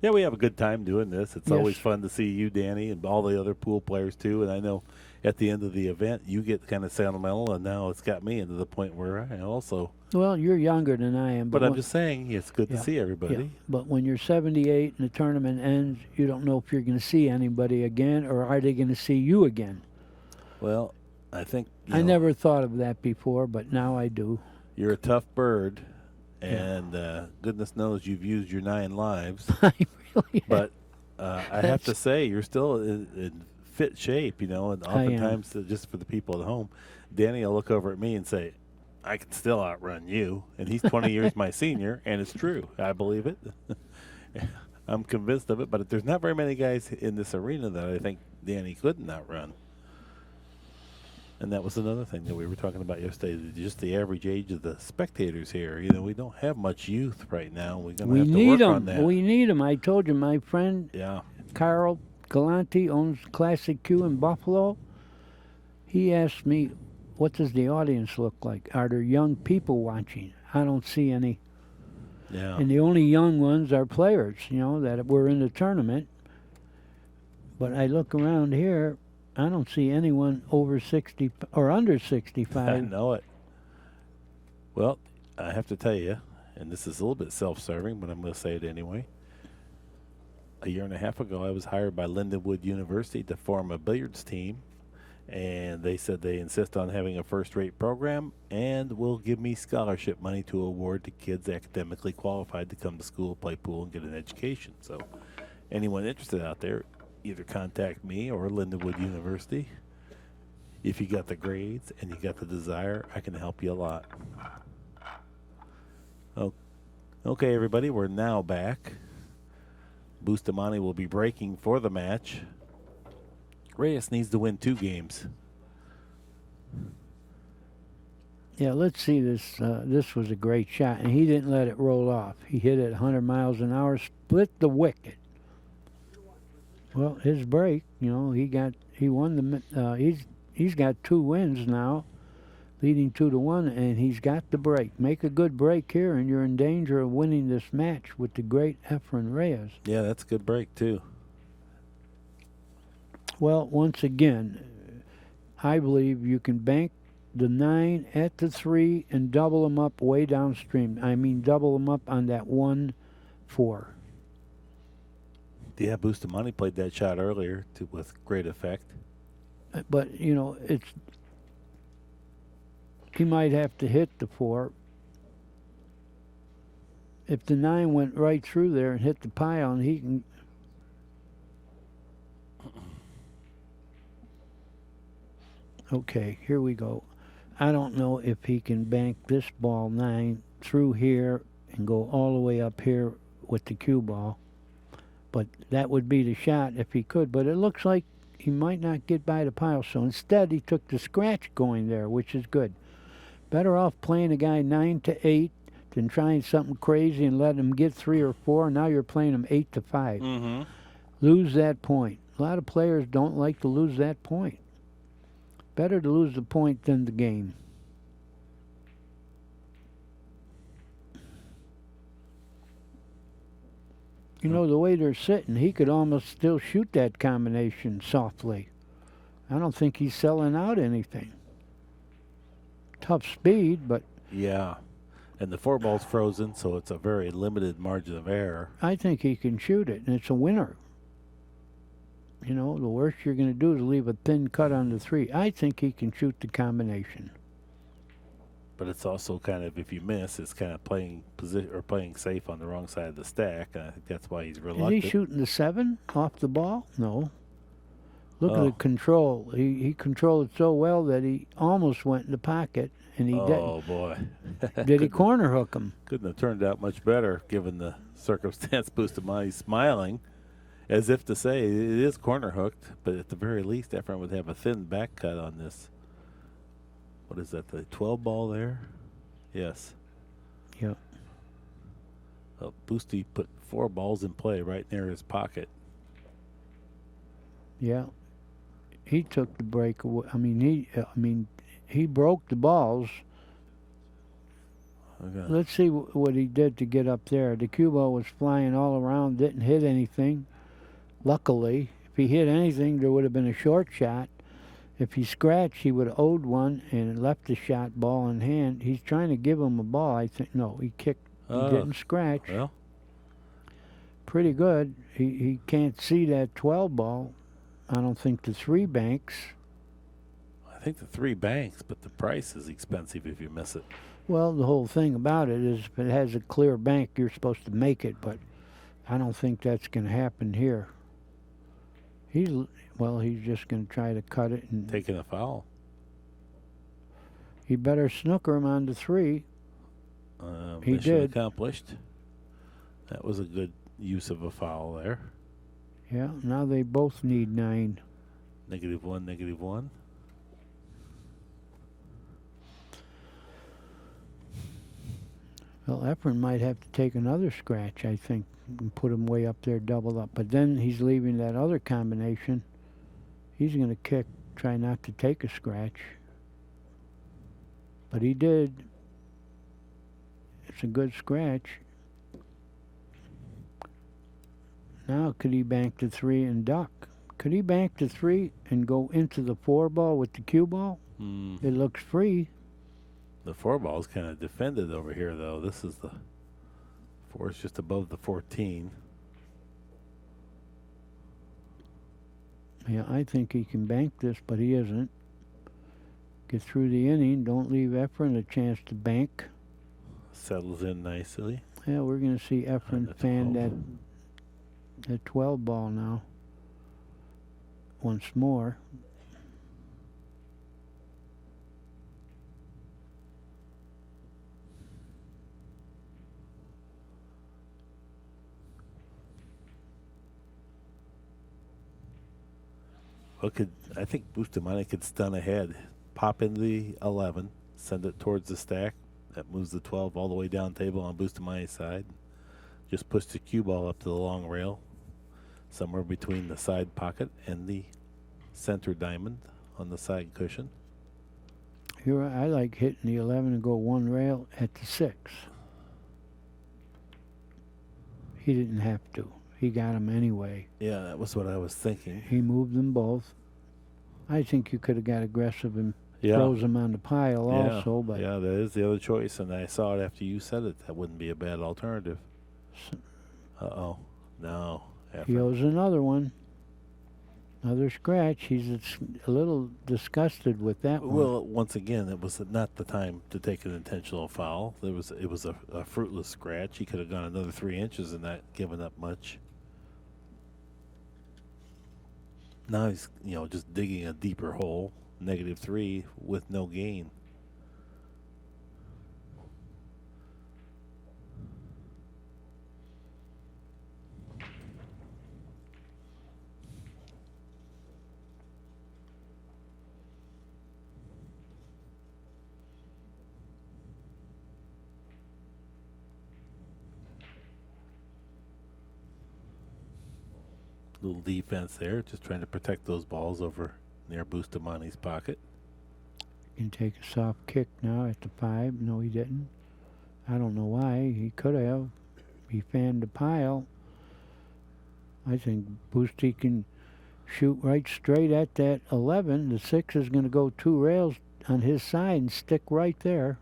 Yeah, we have a good time doing this. It's Yes. always fun to see you, Danny, and all the other pool players, too. And I know at the end of the event, you get kind of sentimental, and now it's got me into the point where I also. Well, you're younger than I am, But I'm when- just saying, it's good Yeah, to see everybody. yeah, but when you're 78 and the tournament ends, you don't know if you're going to see anybody again, or are they going to see you again? Well, I think I know, never thought of that before, but now I do. you're a tough bird, and goodness knows you've used your 9 lives. I really But I have to say, you're still in fit shape, and I am. oftentimes, just for the people at home, Danny will look over at me and say, I can still outrun you. And he's 20 years my senior, and it's true. I believe it. I'm convinced of it, but there's not very many guys in this arena that I think Danny couldn't outrun. And that was another thing that we were talking about yesterday, just the average age of the spectators here. We don't have much youth right now. We're going to We have to need work on them. that. We need them. I told you, my friend Yeah. Carl Galante owns Classic Q in Buffalo. He asked me, what does the audience look like? Are there young people watching? I don't see any. Yeah. And the only young ones are players, that were in the tournament. But I look around here, I don't see anyone over 60 or under 65. I know it. Well, I have to tell you, and this is a little bit self-serving, but I'm going to say it anyway. A year and a half ago, I was hired by Lindenwood University to form a billiards team, and they said they insist on having a first-rate program and will give me scholarship money to award to kids academically qualified to come to school, play pool, and get an education. So anyone interested out there, either contact me or Lindenwood University. If you got the grades and you got the desire, I can help you a lot. Okay, everybody, we're now back. Bustamante will be breaking for the match. Reyes needs to win 2 games. Yeah, let's see this. This was a great shot, and he didn't let it roll off. He hit it 100 miles an hour, split the wicket. Well, his break, he won the. He's got 2 wins now, leading 2-1, and he's got the break. Make a good break here, and you're in danger of winning this match with the great Efren Reyes. Yeah, that's a good break too. Well, once again, I believe you can bank the 9 at the 3 and double them up way downstream. I mean, double them up on that 1-4. Yeah, Bustamante played that shot earlier with great effect. But, it's. He might have to hit the 4. If the 9 went right through there and hit the pile, and he can. Okay, here we go. I don't know if he can bank this ball 9 through here and go all the way up here with the cue ball. But that would be the shot if he could. But it looks like he might not get by the pile. So instead, he took the scratch going there, which is good. Better off playing a guy 9-8 than trying something crazy and letting him get 3 or 4. Now you're playing him 8-5. Mm-hmm. Lose that point. A lot of players don't like to lose that point. Better to lose the point than the game. The way they're sitting, he could almost still shoot that combination softly. I don't think he's selling out anything. Tough speed, but... Yeah, and the 4 ball's frozen, so it's a very limited margin of error. I think he can shoot it, and it's a winner. The worst you're going to do is leave a thin cut on the 3. I think he can shoot the combination. But it's also kind of, if you miss, it's kind of playing safe on the wrong side of the stack, and I think that's why he's reluctant. Is he shooting the 7 off the ball? No. Look at the control. He controlled it so well that he almost went in the pocket, and he didn't. Oh, boy. Did he corner hook him? Couldn't have turned out much better, given the circumstance. Bustamante's smiling, as if to say it is corner hooked, but at the very least, Efren would have a thin back cut on this. What is that, the 12 ball there? Yes. Yep. Boosty put 4 balls in play right near his pocket. Yeah. He took the break away. He broke the balls. Okay. Let's see what he did to get up there. The cue ball was flying all around, didn't hit anything. Luckily, if he hit anything, there would have been a short shot. If he scratched, he would have owed one and left the shot ball in hand. He's trying to give him a ball, I think. No, he kicked. He didn't scratch. Well. Pretty good. He can't see that 12 ball. I don't think the 3 banks. I think the 3 banks, but the price is expensive if you miss it. Well, the whole thing about it is if it has a clear bank, you're supposed to make it, but I don't think that's going to happen here. He's just going to try to cut it. And taking a foul. He better snooker him on the 3. He Mission did. accomplished. That was a good use of a foul there. Yeah, now they both need 9. -1, -1. Well, Efren might have to take another scratch, I think, and put him way up there, doubled up. But then he's leaving that other combination. He's going to kick try not to take a scratch. But he did. It's a good scratch. Now could he bank the 3 and duck? Could he bank the 3 and go into the 4 ball with the cue ball? It looks free. The 4 ball's kind of defended over here, though. This is the 4 is just above the 14. Yeah, I think he can bank this, but he isn't. Get through the inning. Don't leave Efren a chance to bank. Settles in nicely. Yeah, we're going to see Efren fan that 12 ball now. Once more. I think Bustamante could stun ahead. Pop into the 11, send it towards the stack. That moves the 12 all the way down table on Bustamante's side. Just push the cue ball up to the long rail, somewhere between the side pocket and the center diamond on the side cushion. Here, I like hitting the 11 and go 1 rail at the 6. He didn't have to. He got him anyway. Yeah, that was what I was thinking. He moved them both. I think you could have got aggressive and throws them on the pile also. But yeah, that is the other choice, and I saw it after you said it. That wouldn't be a bad alternative. Uh-oh. No. He owes another one. Another scratch. He's a little disgusted with that one. Well, once again, it was not the time to take an intentional foul. It was a fruitless scratch. He could have gone another 3 inches and not given up much. Now he's, just digging a deeper hole, -3 with no gain. Little defense there, just trying to protect those balls over near Bustamante's pocket. Can take a soft kick now at the 5. No, he didn't. I don't know why. He could have. He fanned the pile. I think Boosty can shoot right straight at that 11. The 6 is going to go 2 rails on his side and stick right there.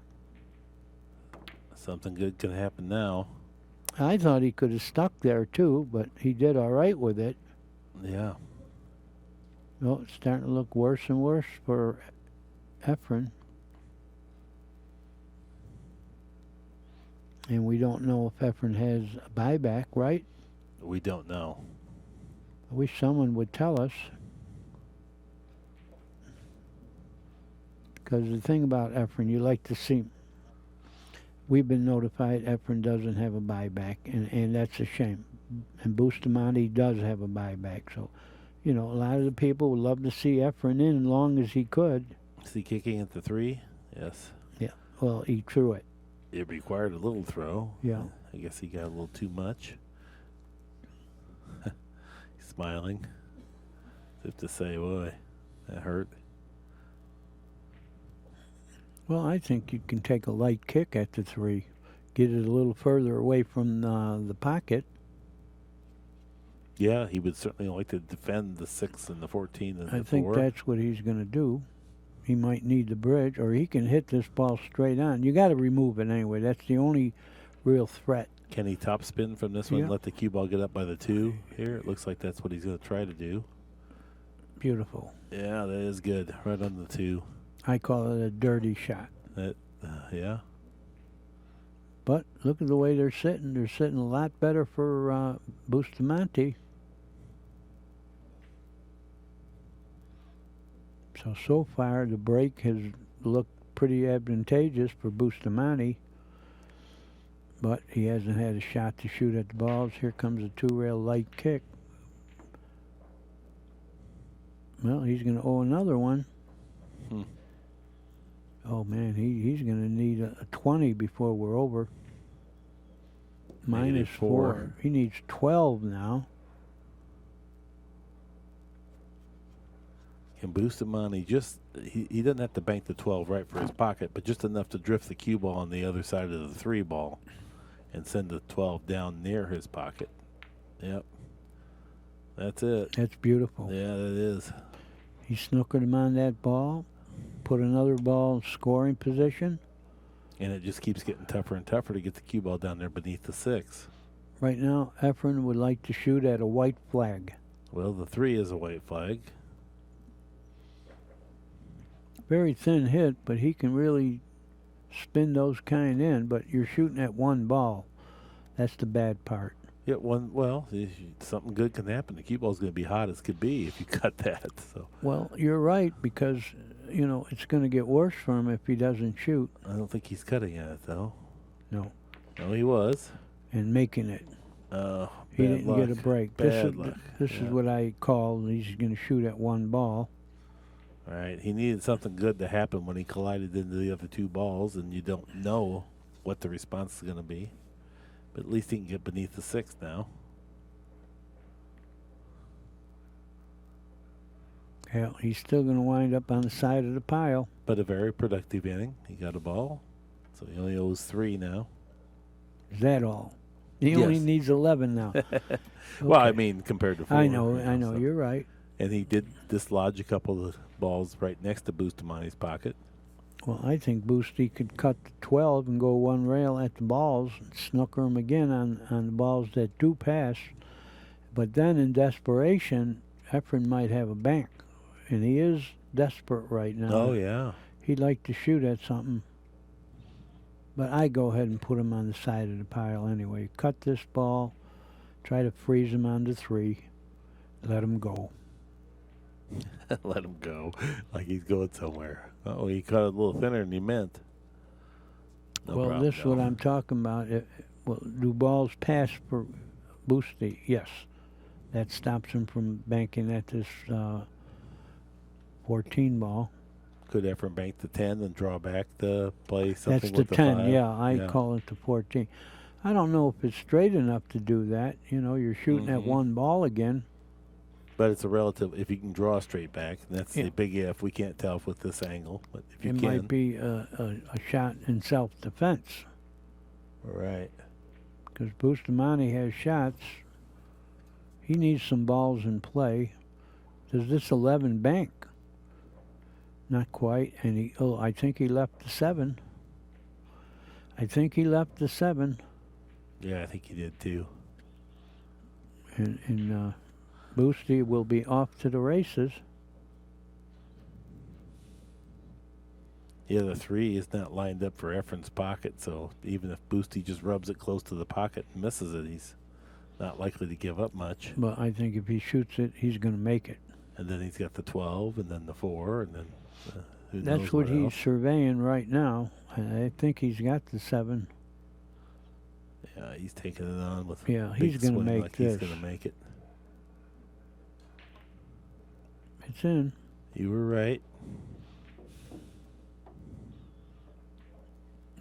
Something good can happen now. I thought he could have stuck there too, but he did all right with it. Yeah. Well, it's starting to look worse and worse for Efren. And we don't know if Efren has a buyback, right? We don't know. I wish someone would tell us. Because the thing about Efren, you like to see... We've been notified Efren doesn't have a buyback, and that's a shame. And Bustamante does have a buyback. So, a lot of the people would love to see Efren in as long as he could. Is he kicking at the 3? Yes. Yeah, well, he threw it. It required a little throw. Yeah. I guess he got a little too much. He's smiling. As if to say, boy, that hurt. Well, I think you can take a light kick at the 3. Get it a little further away from the pocket. Yeah, he would certainly like to defend the 6 and the 14 and the 4. I think that's what he's going to do. He might need the bridge, or he can hit this ball straight on. You got to remove it anyway. That's the only real threat. Can he topspin from this one and let the cue ball get up by the 2 here? It looks like that's what he's going to try to do. Beautiful. Yeah, that is good. Right on the 2. I call it a dirty shot. Yeah. But look at the way they're sitting. They're sitting a lot better for Bustamante. So far, the break has looked pretty advantageous for Bustamante. But he hasn't had a shot to shoot at the balls. Here comes a 2-rail light kick. Well, he's going to owe another one. Oh, man, he's going to need a 20 before we're over. Minus -4. He needs 12 now. Can Bustamante he doesn't have to bank the 12 right for his pocket, but just enough to drift the cue ball on the other side of the 3 ball and send the 12 down near his pocket. Yep. That's it. That's beautiful. Yeah, that is. He snookered him on that ball, put another ball in scoring position. And it just keeps getting tougher and tougher to get the cue ball down there beneath the 6. Right now, Efren would like to shoot at a white flag. Well, the 3 is a white flag. Very thin hit, but he can really spin those kind in. But you're shooting at 1 ball. That's the bad part. Yeah, something good can happen. The cue ball's going to be hot as could be if you cut that. So Well, you're right, because, it's going to get worse for him if he doesn't shoot. I don't think he's cutting at it, though. No. No, he was. And making it. He Bad didn't luck. get a break. Bad luck. This Yeah. is what I call he's going to shoot at 1 ball. Right. He needed something good to happen when he collided into the other 2 balls, and you don't know what the response is going to be. But at least he can get beneath the 6 now. Hell, he's still going to wind up on the side of the pile. But a very productive inning. He got a ball, so he only owes 3 now. Is that all? He only Yes. needs 11 now. Well, I Okay. mean, compared to 4. I know, so. You're right. And he did dislodge a couple of balls right next to Bustamante's pocket. Well, I think Boosty could cut the 12 and go 1 rail at the balls and snooker him again on the balls that do pass. But then in desperation, Efren might have a bank. And he is desperate right now. Oh, yeah. He'd like to shoot at something. But I go ahead and put him on the side of the pile anyway. Cut this ball, try to freeze him on the 3, let him go. Let him go like he's going somewhere. Oh, he cut it a little thinner than he meant. No Well, problem, this is what Joe. I'm talking about. Do balls pass for Boosty? Yes. That stops him from banking at this 14 ball. Could Efren bank the 10 and draw back to play something That's the with 10, 5? yeah. I call it the 14. I don't know if it's straight enough to do that. You're shooting at 1 ball again. But it's a relative, if you can draw straight back, and that's Yeah. the big if. We can't tell with this angle, but if you It can. might be a shot in self-defense. Right. Because Bustamante has shots. He needs some balls in play. Does this 11 bank? Not quite. And I think he left the 7. Yeah, I think he did too. And Boosty will be off to the races. Yeah, the 3 is not lined up for Efren's pocket, so even if Boosty just rubs it close to the pocket and misses it, he's not likely to give up much. But I think if he shoots it, he's going to make it. And then he's got the 12, and then the 4, and then who That's knows what he's else. surveying right now. I think he's got the 7. Yeah, he's taking it on with Yeah, a he's big gonna swing make like this. He's going to make it. It's in. You were right.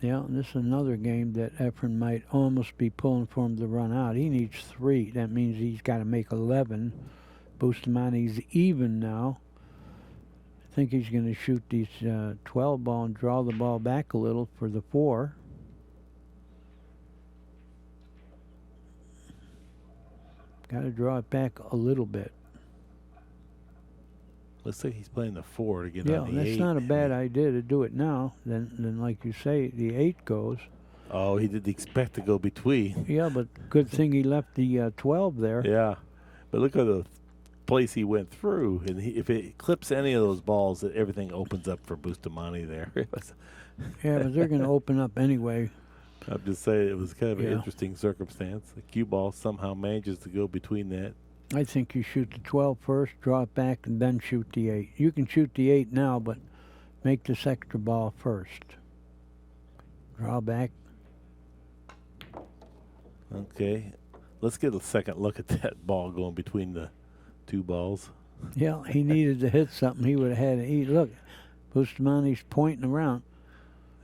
Yeah, and this is another game that Efren might almost be pulling for him to run out. He needs 3. That means he's got to make 11. Bustamante's even now. I think he's going to shoot these 12 ball and draw the ball back a little for the 4. Got to draw it back a little bit. Looks like he's playing the 4 to get Yeah, on the 8. that's not a bad idea to do it now. Then like you say, the 8 goes. Oh, he didn't expect to go between. Yeah, but good thing he left the 12 there. Yeah. But look at the place he went through. And if it clips any of those balls, everything opens up for Bustamante there. Yeah, but they're going to open up anyway. I'm just saying it was kind of an Yeah. interesting circumstance. The cue ball somehow manages to go between that. I think you shoot the 12 first, draw it back, and then shoot the 8. You can shoot the 8 now, but make this extra ball first. Draw back. Okay. Let's get a second look at that ball going between the 2 balls. Yeah, he needed to hit something. He would have had to eat. Look, Bustamante's pointing around.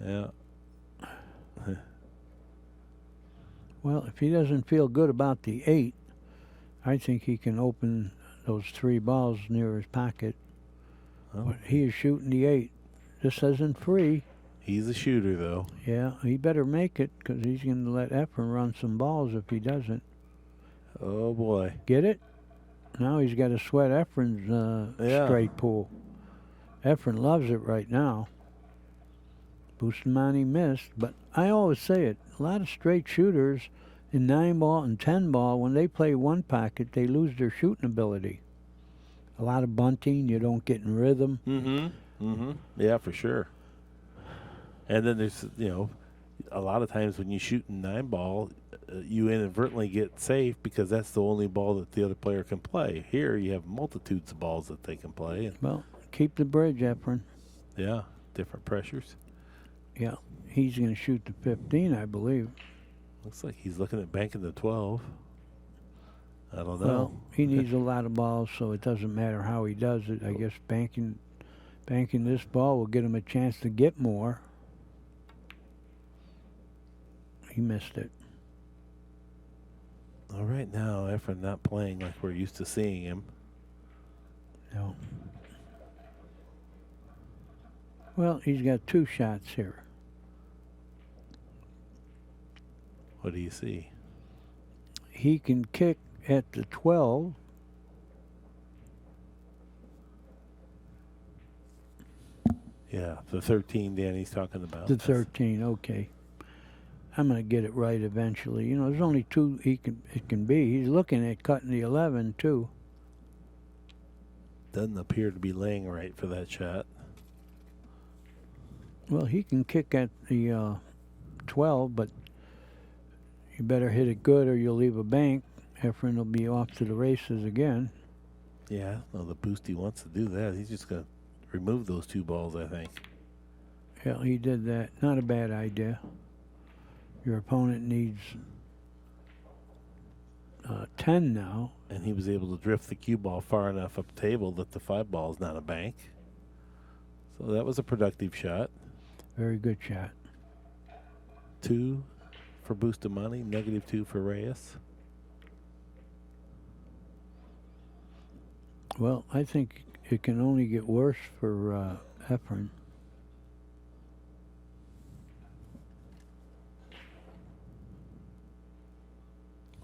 Yeah. Well, if he doesn't feel good about the 8, I think he can open those 3 balls near his pocket. Oh, But he is shooting the 8. This isn't free. he's a shooter, though. Yeah, he better make it because he's going to let Efren run some balls if he doesn't. Oh, boy. Get it? Now he's got to sweat Efren's Yeah. straight pool. Efren loves it right now. Bustamante missed, but I always say it. A lot of straight shooters in 9-ball and 10-ball, when they play one pocket, they lose their shooting ability. A lot of bunting, you don't get in rhythm. Yeah, for sure. And then there's, a lot of times when you shoot in 9-ball, you inadvertently get safe because that's the only ball that the other player can play. Here, you have multitudes of balls that they can play. And Well, keep the bridge, Efren. yeah, different pressures. Yeah, he's going to shoot the 15, I believe. Looks like he's looking at banking the 12. I don't know. Well, he needs a lot of balls, so it doesn't matter how he does it. I guess banking this ball will get him a chance to get more. He missed it. All right, now Efren not playing like we're used to seeing him. No. Well, he's got 2 shots here. What do you see? He can kick at the 12. Yeah, the 13 Danny's talking about. The 13, okay. I'm going to get it right eventually. There's only 2 it can be. He's looking at cutting the 11, too. Doesn't appear to be laying right for that shot. Well, he can kick at the 12, but you better hit it good or you'll leave a bank. Efren will be off to the races again. Yeah, well, the Boosty wants to do that. He's just going to remove those 2 balls, I think. Yeah, he did that. Not a bad idea. Your opponent needs 10 now. And he was able to drift the cue ball far enough up the table that the 5 ball is not a bank. So that was a productive shot. Very good shot. 2 for Bustamante, -2 for Reyes. Well, I think it can only get worse for Efren.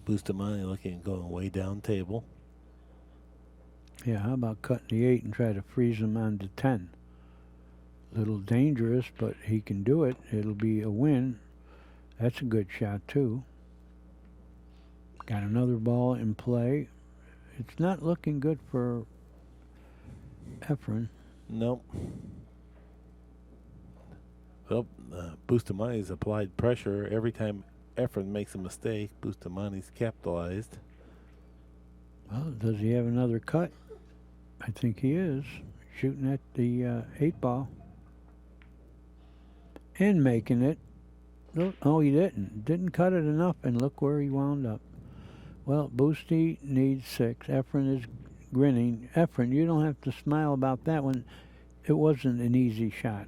Bustamante looking at going way down table. Yeah, how about cutting the 8 and try to freeze him on the 10? Little dangerous, but he can do it. It'll be a win. That's a good shot, too. Got another ball in play. It's not looking good for Efren. Nope. Well, Bustamante's applied pressure. Every time Efren makes a mistake, Bustamante's capitalized. Well, does he have another cut? I think he is. Shooting at the 8 ball. And making it. Oh, he didn't. Didn't cut it enough, and look where he wound up. Well, Boosty needs 6. Efren is grinning. Efren, you don't have to smile about that one. It wasn't an easy shot,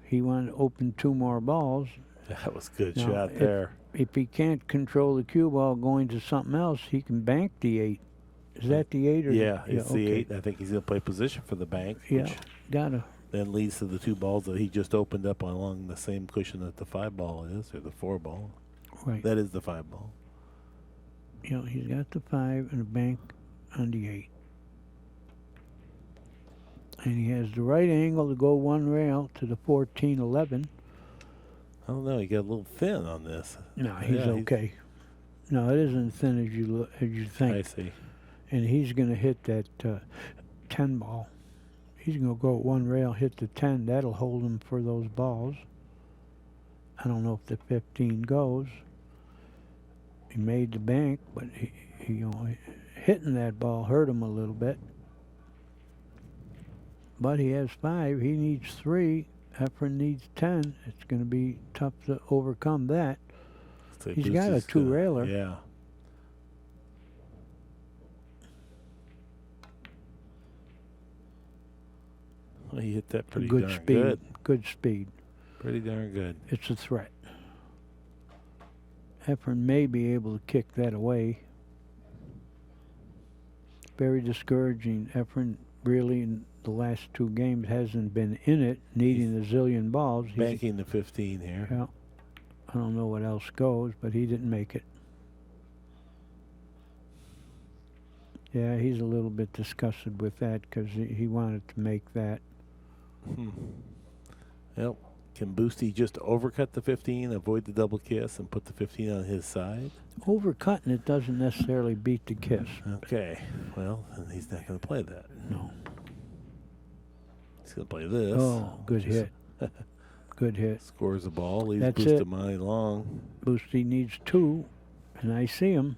He wanted to open 2 more balls. That was a good Now, shot there. If he can't control the cue ball going to something else, he can bank the 8. Is that the 8 or Yeah, it's the okay. 8. I think he's going to play position for the bank, Yeah, which gotta. then leads to the 2 balls that he just opened up along the same cushion that the 5 ball is, or the 4 ball. Right. That is the 5 ball. He's got the 5 and a bank on the 8. And he has the right angle to go 1 rail to the 14-11. I don't know. He got a little thin on this. No, he's Yeah, okay. No, it isn't as thin as you think. I see. And he's going to hit that 10 ball. He's going to go 1 rail, hit the 10. That'll hold him for those balls. I don't know if the 15 goes. He made the bank, but hitting that ball hurt him a little bit. But he has 5. He needs 3. Efren needs 10. It's going to be tough to overcome that. So He's got a Boostie's 2-railer. Yeah. Well, he hit that pretty Good darn speed. good. Good speed. Pretty darn good. It's a threat. Efren may be able to kick that away. very discouraging. Efren really in the last 2 games hasn't been in it, needing a zillion balls. Banking the 15 here. Yeah. I don't know what else goes, but he didn't make it. Yeah, he's a little bit disgusted with that because he wanted to make that. Well, can Boosty just overcut the 15, avoid the double kiss, and put the 15 on his side? Overcutting it doesn't necessarily beat the kiss. Okay. Well, then he's not going to play that. No. He's going to play this. Oh, good hit. Good hit. Scores the ball, leaves That's it. Bustamante long. Boosty needs 2, and I see him.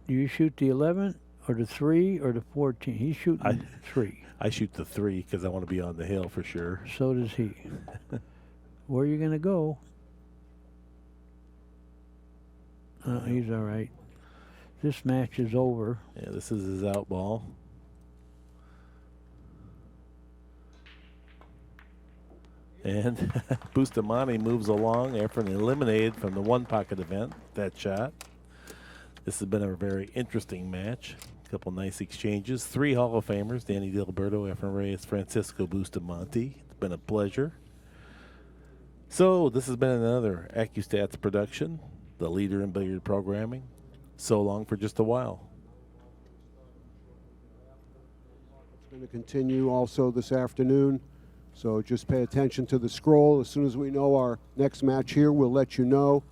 Do you shoot the 11 or the 3 or the 14? He's shooting 3. I shoot the 3 because I want to be on the hill for sure. So does he. Where are you going to go? He's all right. This match is over. Yeah, this is his out ball. And Bustamante moves along. Efren eliminated from the one-pocket event, that shot. This has been a very interesting match. A couple nice exchanges. 3 Hall of Famers, Danny DiLiberto, Efren Reyes, Francisco Bustamante. It's been a pleasure. So this has been another AccuStats production, the leader in billiard programming. So long for just a while. It's going to continue also this afternoon. So just pay attention to the scroll. As soon as we know our next match here, we'll let you know.